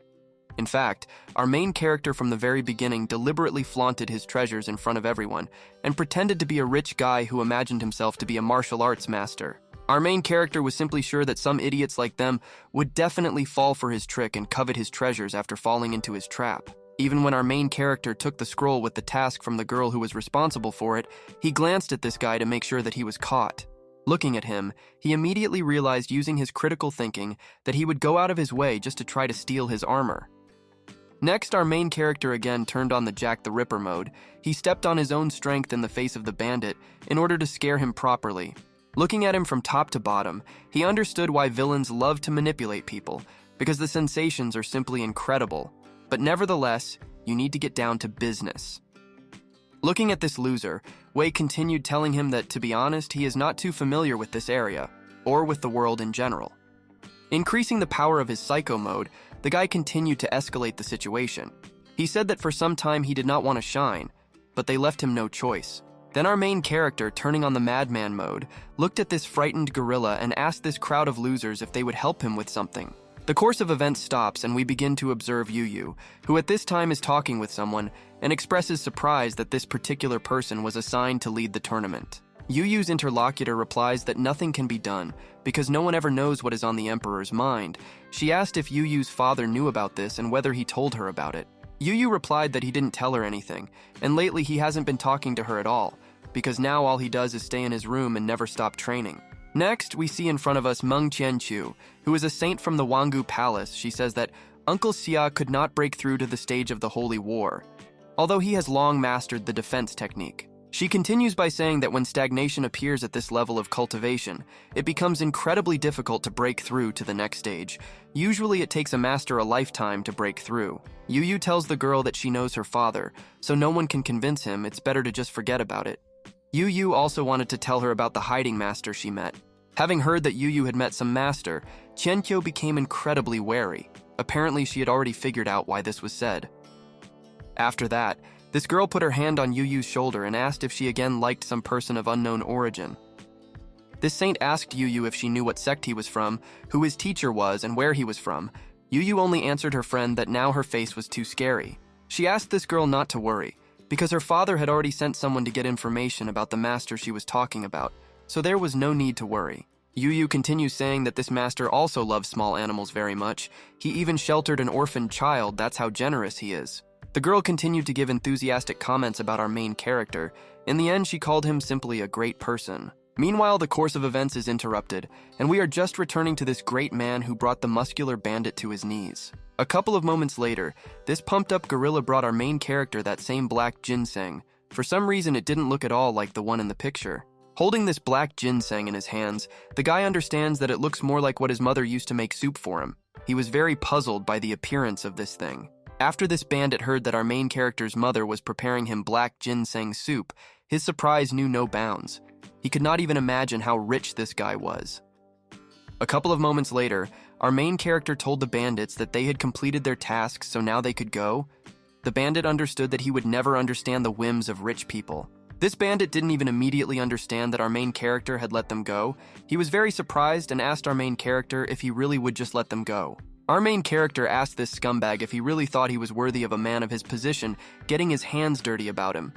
In fact, our main character from the very beginning deliberately flaunted his treasures in front of everyone and pretended to be a rich guy who imagined himself to be a martial arts master. Our main character was simply sure that some idiots like them would definitely fall for his trick and covet his treasures after falling into his trap. Even when our main character took the scroll with the task from the girl who was responsible for it, he glanced at this guy to make sure that he was caught. Looking at him, he immediately realized using his critical thinking that he would go out of his way just to try to steal his armor. Next, our main character again turned on the Jack the Ripper mode. He stepped on his own strength in the face of the bandit in order to scare him properly. Looking at him from top to bottom, he understood why villains love to manipulate people, because the sensations are simply incredible. But nevertheless, you need to get down to business. Looking at this loser, Wei continued telling him that, to be honest, he is not too familiar with this area, or with the world in general. Increasing the power of his psycho mode, the guy continued to escalate the situation. He said that for some time he did not want to shine, but they left him no choice. Then our main character, turning on the madman mode, looked at this frightened gorilla and asked this crowd of losers if they would help him with something. The course of events stops and we begin to observe Yu, who at this time is talking with someone and expresses surprise that this particular person was assigned to lead the tournament. Yu's interlocutor replies that nothing can be done because no one ever knows what is on the Emperor's mind. She asked if Yu's father knew about this and whether he told her about it. Yu replied that he didn't tell her anything, and lately he hasn't been talking to her at all, because now all he does is stay in his room and never stop training. Next, we see in front of us Meng Qianqiu, who is a saint from the Wangu Palace. She says that Uncle Xia could not break through to the stage of the Holy War, although he has long mastered the defense technique. She continues by saying that when stagnation appears at this level of cultivation, it becomes incredibly difficult to break through to the next stage. Usually it takes a master a lifetime to break through. Yu tells the girl that she knows her father, so no one can convince him it's better to just forget about it. Yu also wanted to tell her about the hiding master she met. Having heard that Yu had met some master, Qianqiu became incredibly wary. Apparently she had already figured out why this was said. After that, this girl put her hand on Yu's shoulder and asked if she again liked some person of unknown origin. This saint asked Yu if she knew what sect he was from, who his teacher was, and where he was from. Yu only answered her friend that now her face was too scary. She asked this girl not to worry, because her father had already sent someone to get information about the master she was talking about, so there was no need to worry. Yu continues saying that this master also loves small animals very much. He even sheltered an orphaned child, that's how generous he is. The girl continued to give enthusiastic comments about our main character. In the end, she called him simply a great person. Meanwhile, the course of events is interrupted, and we are just returning to this great man who brought the muscular bandit to his knees. A couple of moments later, this pumped-up gorilla brought our main character that same black ginseng. For some reason, it didn't look at all like the one in the picture. Holding this black ginseng in his hands, the guy understands that it looks more like what his mother used to make soup for him. He was very puzzled by the appearance of this thing. After this bandit heard that our main character's mother was preparing him black ginseng soup, his surprise knew no bounds. He could not even imagine how rich this guy was. A couple of moments later, our main character told the bandits that they had completed their tasks, so now they could go. The bandit understood that he would never understand the whims of rich people. This bandit didn't even immediately understand that our main character had let them go. He was very surprised and asked our main character if he really would just let them go. Our main character asked this scumbag if he really thought he was worthy of a man of his position getting his hands dirty about him.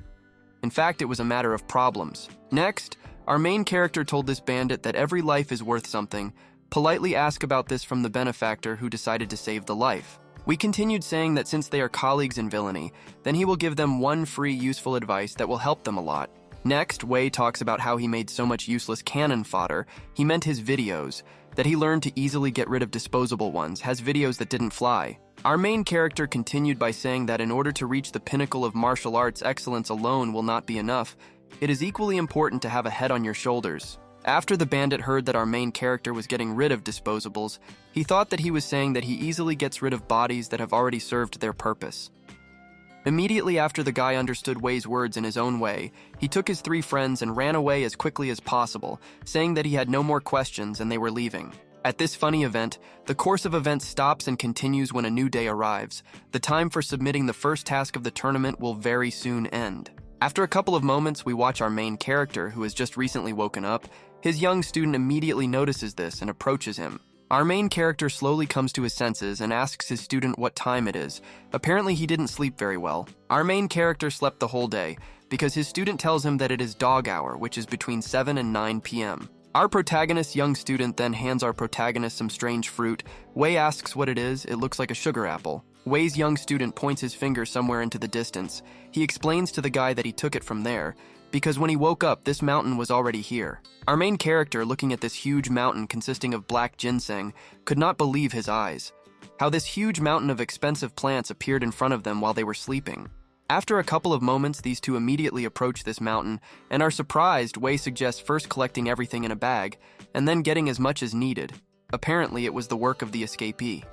In fact, it was a matter of problems. Next, our main character told this bandit that every life is worth something, politely asked about this from the benefactor who decided to save the life. We continued saying that since they are colleagues in villainy, then he will give them one free useful advice that will help them a lot. Next, Wei talks about how he made so much useless cannon fodder. He meant his videos, that he learned to easily get rid of disposable ones, has videos that didn't fly. Our main character continued by saying that in order to reach the pinnacle of martial arts, excellence alone will not be enough. It is equally important to have a head on your shoulders. After the bandit heard that our main character was getting rid of disposables, he thought that he was saying that he easily gets rid of bodies that have already served their purpose. Immediately after the guy understood Wei's words in his own way, he took his 3 friends and ran away as quickly as possible, saying that he had no more questions and they were leaving. At this funny event, the course of events stops and continues when a new day arrives. The time for submitting the first task of the tournament will very soon end. After a couple of moments, we watch our main character, who has just recently woken up. His young student immediately notices this and approaches him. Our main character slowly comes to his senses and asks his student what time it is. Apparently he didn't sleep very well. Our main character slept the whole day, because his student tells him that it is dog hour, which is between 7 and 9 p.m. Our protagonist's young student then hands our protagonist some strange fruit. Wei asks what it is. It looks like a sugar apple. Wei's young student points his finger somewhere into the distance. He explains to the guy that he took it from there, because when he woke up, this mountain was already here. Our main character, looking at this huge mountain consisting of black ginseng, could not believe his eyes. How this huge mountain of expensive plants appeared in front of them while they were sleeping. After a couple of moments, these two immediately approach this mountain and are surprised. Wei suggests first collecting everything in a bag and then getting as much as needed. Apparently, it was the work of the escapee.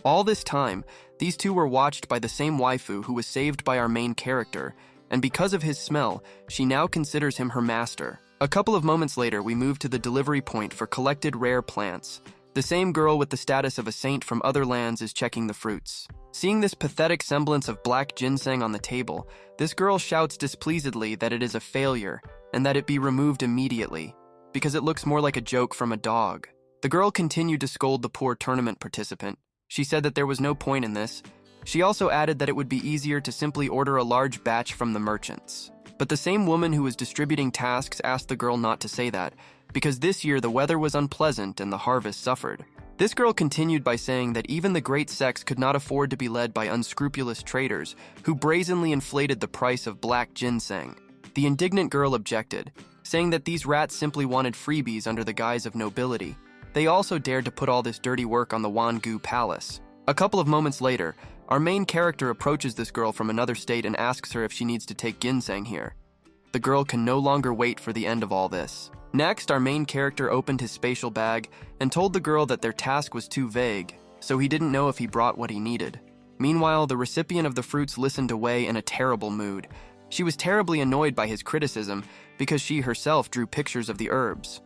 All this time, these two were watched by the same waifu who was saved by our main character, and because of his smell, she now considers him her master. A couple of moments later, we move to the delivery point for collected rare plants. The same girl with the status of a saint from other lands is checking the fruits. Seeing this pathetic semblance of black ginseng on the table, this girl shouts displeasedly that it is a failure and that it be removed immediately, because it looks more like a joke from a dog. The girl continued to scold the poor tournament participant. She said that there was no point in this. She also added that it would be easier to simply order a large batch from the merchants. But the same woman who was distributing tasks asked the girl not to say that, because this year the weather was unpleasant and the harvest suffered. This girl continued by saying that even the great sects could not afford to be led by unscrupulous traders who brazenly inflated the price of black ginseng. The indignant girl objected, saying that these rats simply wanted freebies under the guise of nobility. They also dared to put all this dirty work on the Wangu Palace. A couple of moments later, our main character approaches this girl from another state and asks her if she needs to take ginseng here. The girl can no longer wait for the end of all this. Next, our main character opened his spatial bag and told the girl that their task was too vague, so he didn't know if he brought what he needed. Meanwhile, the recipient of the fruits listened away in a terrible mood. She was terribly annoyed by his criticism because she herself drew pictures of the herbs.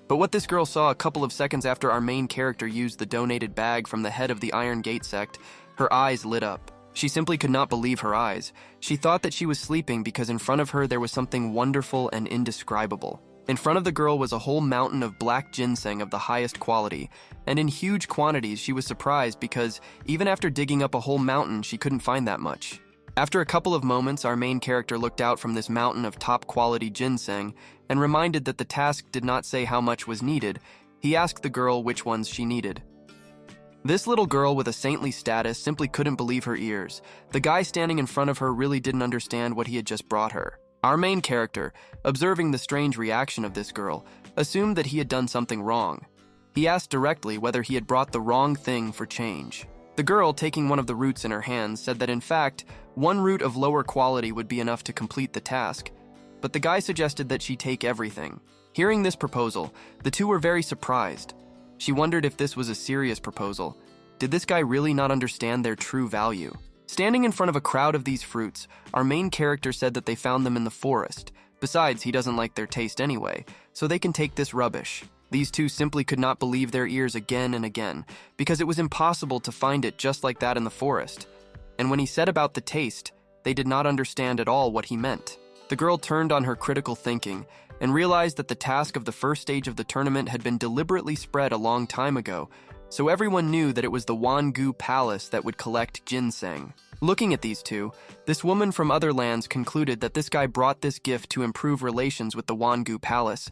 But what this girl saw a couple of seconds after our main character used the donated bag from the head of the Iron Gate sect, her eyes lit up. She simply could not believe her eyes. She thought that she was sleeping because in front of her there was something wonderful and indescribable. In front of the girl was a whole mountain of black ginseng of the highest quality, and in huge quantities. She was surprised because even after digging up a whole mountain, she couldn't find that much. After a couple of moments, our main character looked out from this mountain of top-quality ginseng, and reminded that the task did not say how much was needed, he asked the girl which ones she needed. This little girl with a saintly status simply couldn't believe her ears. The guy standing in front of her really didn't understand what he had just brought her. Our main character, observing the strange reaction of this girl, assumed that he had done something wrong. He asked directly whether he had brought the wrong thing for change. The girl, taking one of the roots in her hands, said that in fact, one root of lower quality would be enough to complete the task, but the guy suggested that she take everything. Hearing this proposal, the two were very surprised. She wondered if this was a serious proposal. Did this guy really not understand their true value? Standing in front of a crowd of these fruits, our main character said that they found them in the forest. Besides, he doesn't like their taste anyway, so they can take this rubbish. These two simply could not believe their ears again and again, because it was impossible to find it just like that in the forest. And when he said about the taste, they did not understand at all what he meant. The girl turned on her critical thinking and realized that the task of the first stage of the tournament had been deliberately spread a long time ago, so everyone knew that it was the Wangu Palace that would collect ginseng. Looking at these two, this woman from other lands concluded that this guy brought this gift to improve relations with the Wangu Palace.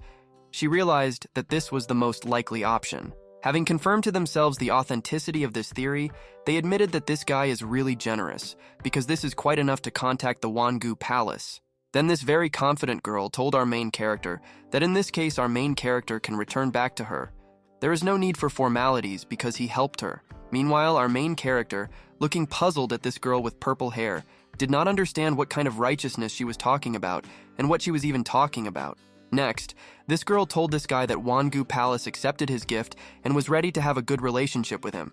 She realized that this was the most likely option. Having confirmed to themselves the authenticity of this theory, they admitted that this guy is really generous, because this is quite enough to contact the Wangu Palace. Then this very confident girl told our main character that in this case our main character can return back to her. There is no need for formalities because he helped her. Meanwhile, our main character, looking puzzled at this girl with purple hair, did not understand what kind of righteousness she was talking about and what she was even talking about. Next, this girl told this guy that Wangu Palace accepted his gift and was ready to have a good relationship with him.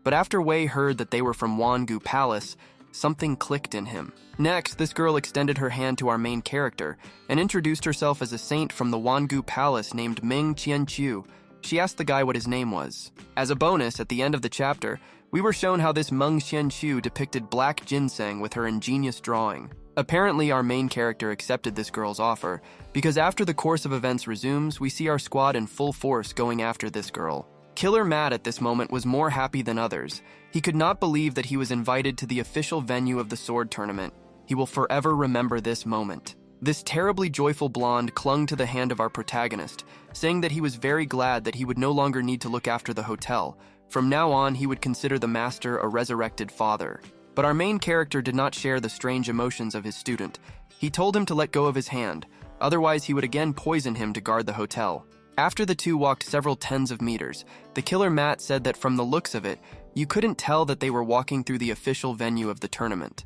But after Wei heard that they were from Wangu Palace, something clicked in him. Next, this girl extended her hand to our main character and introduced herself as a saint from the Wangu Palace named Ming Qianqiu. She asked the guy what his name was. As a bonus, at the end of the chapter, we were shown how this Meng Qianqiu depicted black ginseng with her ingenious drawing. Apparently, our main character accepted this girl's offer, because after the course of events resumes, we see our squad in full force going after this girl. Killer Matt at this moment was more happy than others. He could not believe that he was invited to the official venue of the sword tournament. He will forever remember this moment. This terribly joyful blonde clung to the hand of our protagonist, saying that he was very glad that he would no longer need to look after the hotel. From now on, he would consider the master a resurrected father. But our main character did not share the strange emotions of his student. He told him to let go of his hand, otherwise he would again poison him to guard the hotel. After the two walked several tens of meters, the killer Matt said that from the looks of it, you couldn't tell that they were walking through the official venue of the tournament.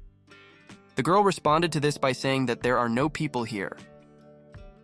The girl responded to this by saying that there are no people here.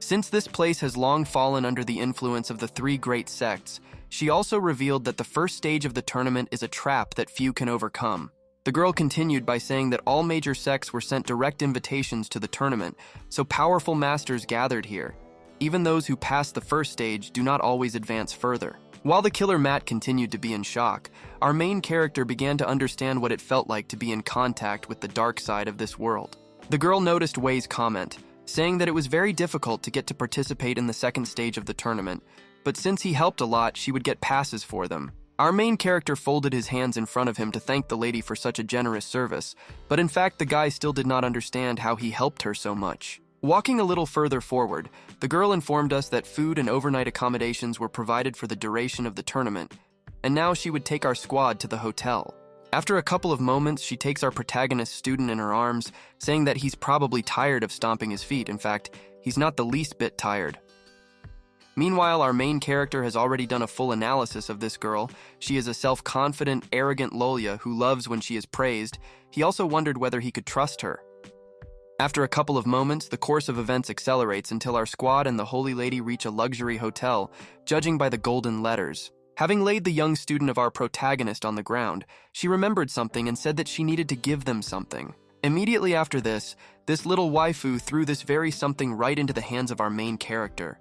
Since this place has long fallen under the influence of the three great sects, she also revealed that the first stage of the tournament is a trap that few can overcome. The girl continued by saying that all major sects were sent direct invitations to the tournament, so powerful masters gathered here. Even those who pass the first stage do not always advance further. While the killer Matt continued to be in shock, our main character began to understand what it felt like to be in contact with the dark side of this world. The girl noticed Wei's comment, saying that it was very difficult to get to participate in the second stage of the tournament, but since he helped a lot, she would get passes for them. Our main character folded his hands in front of him to thank the lady for such a generous service, but in fact the guy still did not understand how he helped her so much. Walking a little further forward, the girl informed us that food and overnight accommodations were provided for the duration of the tournament, and now she would take our squad to the hotel. After a couple of moments, she takes our protagonist student in her arms, saying that he's probably tired of stomping his feet. In fact, he's not the least bit tired. Meanwhile, our main character has already done a full analysis of this girl. She is a self-confident, arrogant lolya who loves when she is praised. He also wondered whether he could trust her. After a couple of moments, the course of events accelerates until our squad and the holy lady reach a luxury hotel, judging by the golden letters. Having laid the young student of our protagonist on the ground, she remembered something and said that she needed to give them something. Immediately after this little waifu threw this very something right into the hands of our main character.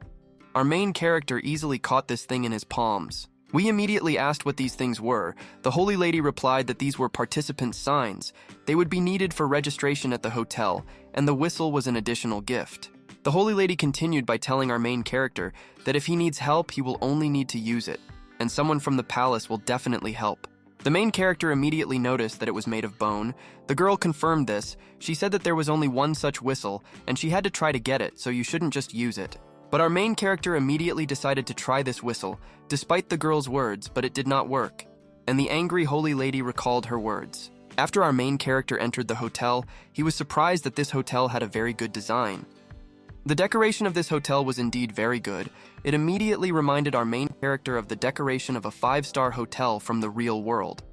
Our main character easily caught this thing in his palms. We immediately asked what these things were. The holy lady replied that these were participant signs. They would be needed for registration at the hotel, and the whistle was an additional gift. The holy lady continued by telling our main character that if he needs help, he will only need to use it, and someone from the palace will definitely help. The main character immediately noticed that it was made of bone. The girl confirmed this. She said that there was only one such whistle, and she had to try to get it, so you shouldn't just use it. But our main character immediately decided to try this whistle, despite the girl's words, but it did not work. And the angry holy lady recalled her words. After our main character entered the hotel, he was surprised that this hotel had a very good design. The decoration of this hotel was indeed very good. It immediately reminded our main character of the decoration of a 5-star hotel from the real world.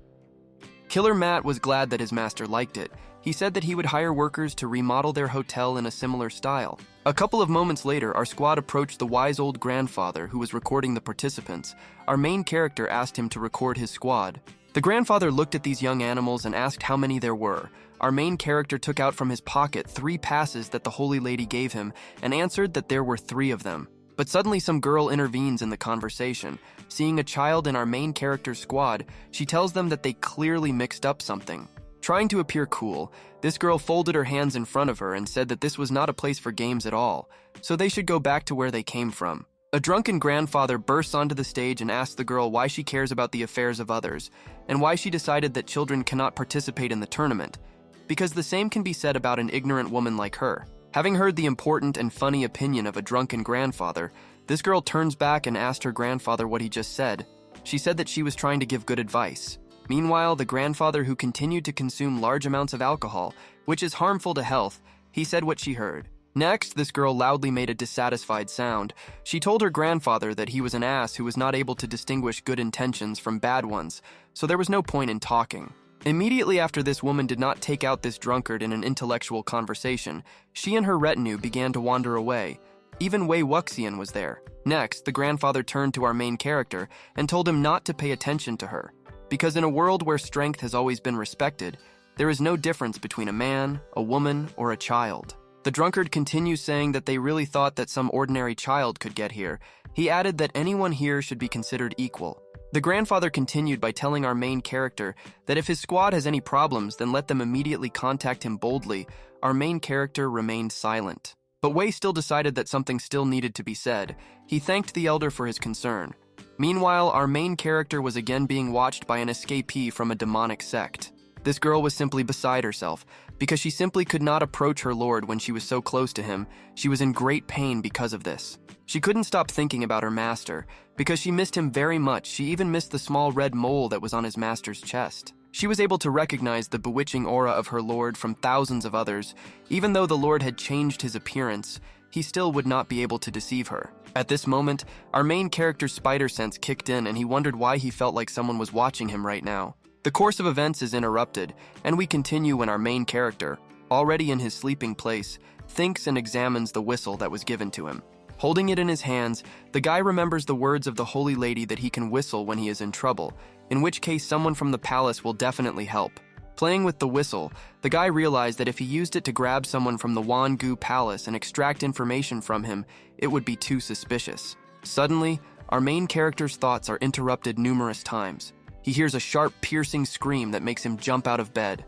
Killer Matt was glad that his master liked it. He said that he would hire workers to remodel their hotel in a similar style. A couple of moments later, our squad approached the wise old grandfather who was recording the participants. Our main character asked him to record his squad. The grandfather looked at these young animals and asked how many there were. Our main character took out from his pocket 3 passes that the holy lady gave him and answered that there were 3 of them. But suddenly some girl intervenes in the conversation. Seeing a child in our main character's squad, she tells them that they clearly mixed up something. Trying to appear cool, this girl folded her hands in front of her and said that this was not a place for games at all, so they should go back to where they came from. A drunken grandfather bursts onto the stage and asks the girl why she cares about the affairs of others, and why she decided that children cannot participate in the tournament, because the same can be said about an ignorant woman like her. Having heard the important and funny opinion of a drunken grandfather, this girl turns back and asked her grandfather what he just said. She said that she was trying to give good advice. Meanwhile, the grandfather, who continued to consume large amounts of alcohol, which is harmful to health, he said what she heard. Next, this girl loudly made a dissatisfied sound. She told her grandfather that he was an ass who was not able to distinguish good intentions from bad ones, so there was no point in talking. Immediately after this woman did not take out this drunkard in an intellectual conversation, she and her retinue began to wander away. Even Wei Wuxian was there. Next, the grandfather turned to our main character and told him not to pay attention to her. Because in a world where strength has always been respected, there is no difference between a man, a woman, or a child. The drunkard continues saying that they really thought that some ordinary child could get here. He added that anyone here should be considered equal. The grandfather continued by telling our main character that if his squad has any problems, then let them immediately contact him boldly. Our main character remained silent. But Wei still decided that something still needed to be said. He thanked the elder for his concern. Meanwhile, our main character was again being watched by an escapee from a demonic sect. This girl was simply beside herself, because she simply could not approach her lord when she was so close to him. She was in great pain because of this. She couldn't stop thinking about her master, because she missed him very much. She even missed the small red mole that was on his master's chest. She was able to recognize the bewitching aura of her lord from thousands of others. Even though the lord had changed his appearance, he still would not be able to deceive her. At this moment, our main character's spider sense kicked in and he wondered why he felt like someone was watching him right now. The course of events is interrupted, and we continue when our main character, already in his sleeping place, thinks and examines the whistle that was given to him. Holding it in his hands, the guy remembers the words of the holy lady that he can whistle when he is in trouble, in which case someone from the palace will definitely help. Playing with the whistle, the guy realized that if he used it to grab someone from the Wangu Palace and extract information from him, it would be too suspicious. Suddenly, our main character's thoughts are interrupted numerous times. He hears a sharp, piercing scream that makes him jump out of bed.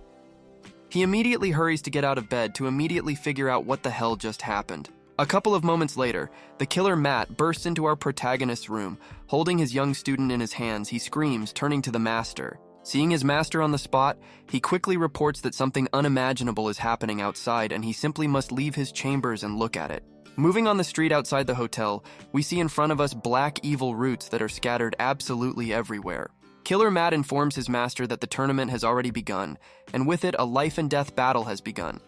He immediately hurries to get out of bed to immediately figure out what the hell just happened. A couple of moments later, the killer Matt bursts into our protagonist's room. Holding his young student in his hands, he screams, turning to the master. Seeing his master on the spot, he quickly reports that something unimaginable is happening outside and he simply must leave his chambers and look at it. Moving on the street outside the hotel, we see in front of us black evil roots that are scattered absolutely everywhere. Killer Matt informs his master that the tournament has already begun, and with it a life and death battle has begun,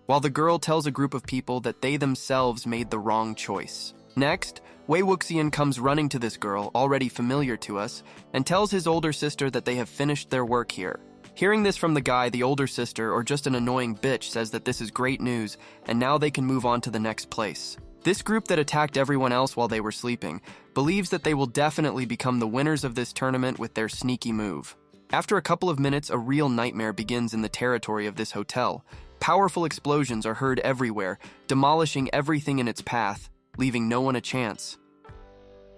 while the girl tells a group of people that they themselves made the wrong choice. Next, Wei Wuxian comes running to this girl, already familiar to us, and tells his older sister that they have finished their work here. Hearing this from the guy, the older sister, or just an annoying bitch, says that this is great news, and now they can move on to the next place. This group that attacked everyone else while they were sleeping believes that they will definitely become the winners of this tournament with their sneaky move. After a couple of minutes, a real nightmare begins in the territory of this hotel. Powerful explosions are heard everywhere, demolishing everything in its path, leaving no one a chance.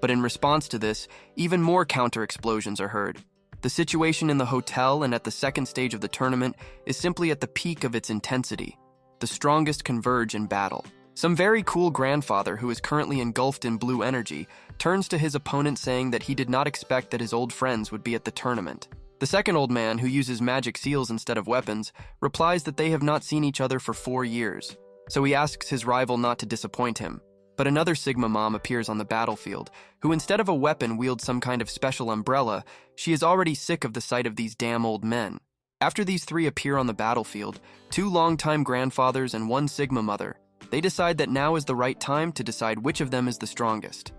But in response to this, even more counter-explosions are heard. The situation in the hotel and at the second stage of the tournament is simply at the peak of its intensity. The strongest converge in battle. Some very cool grandfather who is currently engulfed in blue energy turns to his opponent saying that he did not expect that his old friends would be at the tournament. The second old man, who uses magic seals instead of weapons, replies that they have not seen each other for 4 years, so he asks his rival not to disappoint him. But another Sigma mom appears on the battlefield, who instead of a weapon wields some kind of special umbrella. She is already sick of the sight of these damn old men. After these three appear on the battlefield, 2 longtime grandfathers and 1 Sigma mother, they decide that now is the right time to decide which of them is the strongest.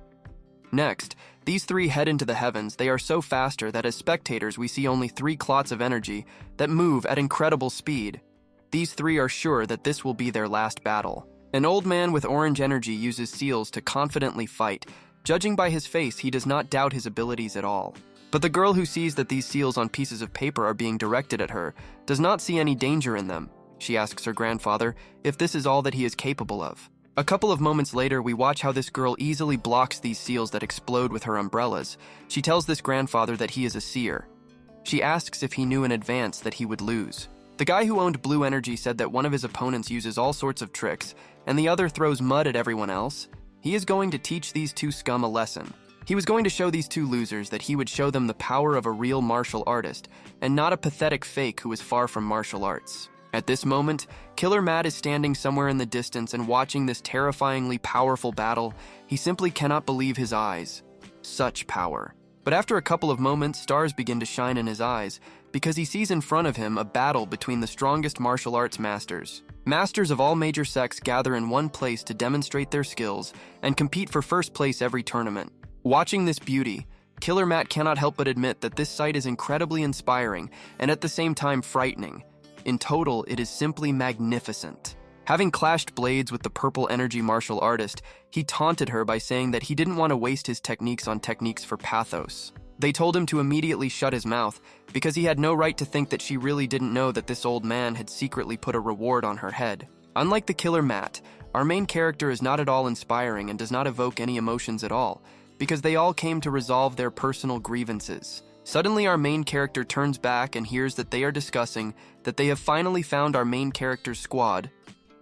Next, these 3 head into the heavens. They are so faster that as spectators we see only 3 clots of energy that move at incredible speed. These 3 are sure that this will be their last battle. An old man with orange energy uses seals to confidently fight. Judging by his face, he does not doubt his abilities at all. But the girl who sees that these seals on pieces of paper are being directed at her does not see any danger in them. She asks her grandfather if this is all that he is capable of. A couple of moments later, we watch how this girl easily blocks these seals that explode with her umbrellas. She tells this grandfather that he is a seer. She asks if he knew in advance that he would lose. The guy who owned Blue Energy said that one of his opponents uses all sorts of tricks, and the other throws mud at everyone else. He is going to teach these 2 scum a lesson. He was going to show these 2 losers that he would show them the power of a real martial artist, and not a pathetic fake who is far from martial arts. At this moment, Killer Matt is standing somewhere in the distance and watching this terrifyingly powerful battle. He simply cannot believe his eyes. Such power. But after a couple of moments, stars begin to shine in his eyes because he sees in front of him a battle between the strongest martial arts masters. Masters of all major sects gather in one place to demonstrate their skills and compete for first place every tournament. Watching this beauty, Killer Matt cannot help but admit that this sight is incredibly inspiring and at the same time frightening. In total, it is simply magnificent. Having clashed blades with the purple energy martial artist, he taunted her by saying that he didn't want to waste his techniques on techniques for pathos. They told him to immediately shut his mouth because he had no right to think that she really didn't know that this old man had secretly put a reward on her head. Unlike the Killer Matt, our main character is not at all inspiring and does not evoke any emotions at all, because they all came to resolve their personal grievances. Suddenly, our main character turns back and hears that they are discussing that they have finally found our main character's squad.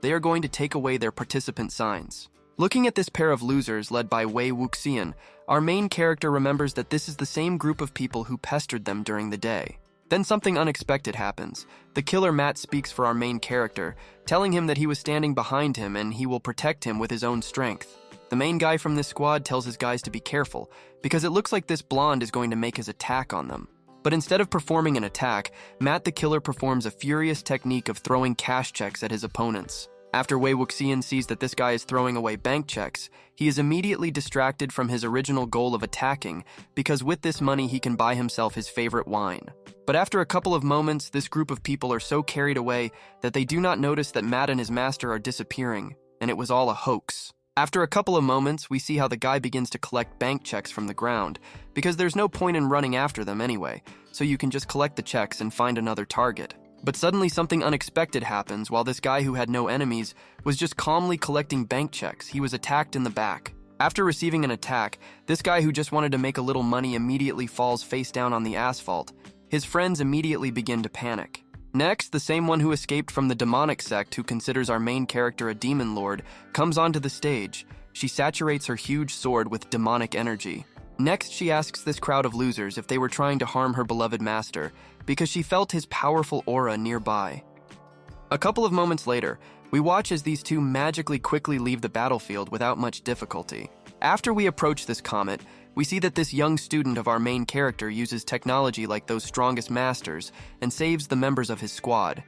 They are going to take away their participant signs. Looking at this pair of losers led by Wei Wuxian, our main character remembers that this is the same group of people who pestered them during the day. Then something unexpected happens. The Killer Matt speaks for our main character, telling him that he was standing behind him and he will protect him with his own strength. The main guy from this squad tells his guys to be careful, because it looks like this blonde is going to make his attack on them. But instead of performing an attack, Matt the Killer performs a furious technique of throwing cash checks at his opponents. After Wei Wuxian sees that this guy is throwing away bank checks, he is immediately distracted from his original goal of attacking, because with this money he can buy himself his favorite wine. But after a couple of moments, this group of people are so carried away that they do not notice that Matt and his master are disappearing, and it was all a hoax. After a couple of moments, we see how the guy begins to collect bank checks from the ground, because there's no point in running after them anyway, so you can just collect the checks and find another target. But suddenly something unexpected happens. While this guy who had no enemies was just calmly collecting bank checks, he was attacked in the back. After receiving an attack, this guy who just wanted to make a little money immediately falls face down on the asphalt. His friends immediately begin to panic. Next, the same one who escaped from the demonic sect, who considers our main character a demon lord, comes onto the stage. She saturates her huge sword with demonic energy. Next, she asks this crowd of losers if they were trying to harm her beloved master, because she felt his powerful aura nearby. A couple of moments later, we watch as these 2 magically quickly leave the battlefield without much difficulty. After we approach this comet, we see that this young student of our main character uses technology like those strongest masters and saves the members of his squad.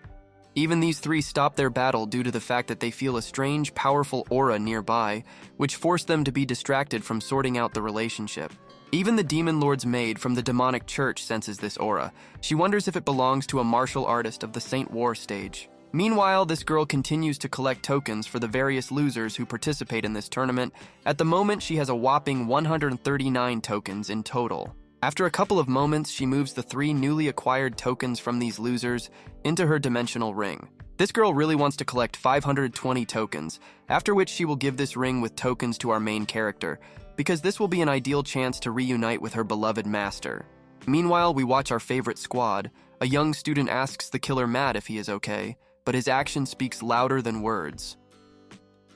Even these three stop their battle due to the fact that they feel a strange, powerful aura nearby, which forced them to be distracted from sorting out the relationship. Even the Demon Lord's maid from the demonic church senses this aura. She wonders if it belongs to a martial artist of the Saint War stage. Meanwhile, this girl continues to collect tokens for the various losers who participate in this tournament. At the moment, she has a whopping 139 tokens in total. After a couple of moments, she moves the 3 newly acquired tokens from these losers into her dimensional ring. This girl really wants to collect 520 tokens, after which she will give this ring with tokens to our main character, because this will be an ideal chance to reunite with her beloved master. Meanwhile, we watch our favorite squad. A young student asks the killer Matt if he is okay, but his action speaks louder than words.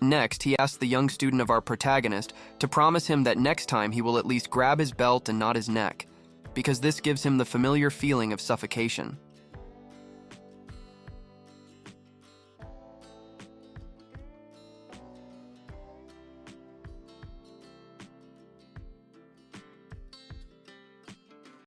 Next, he asks the young student of our protagonist to promise him that next time he will at least grab his belt and not his neck, because this gives him the familiar feeling of suffocation.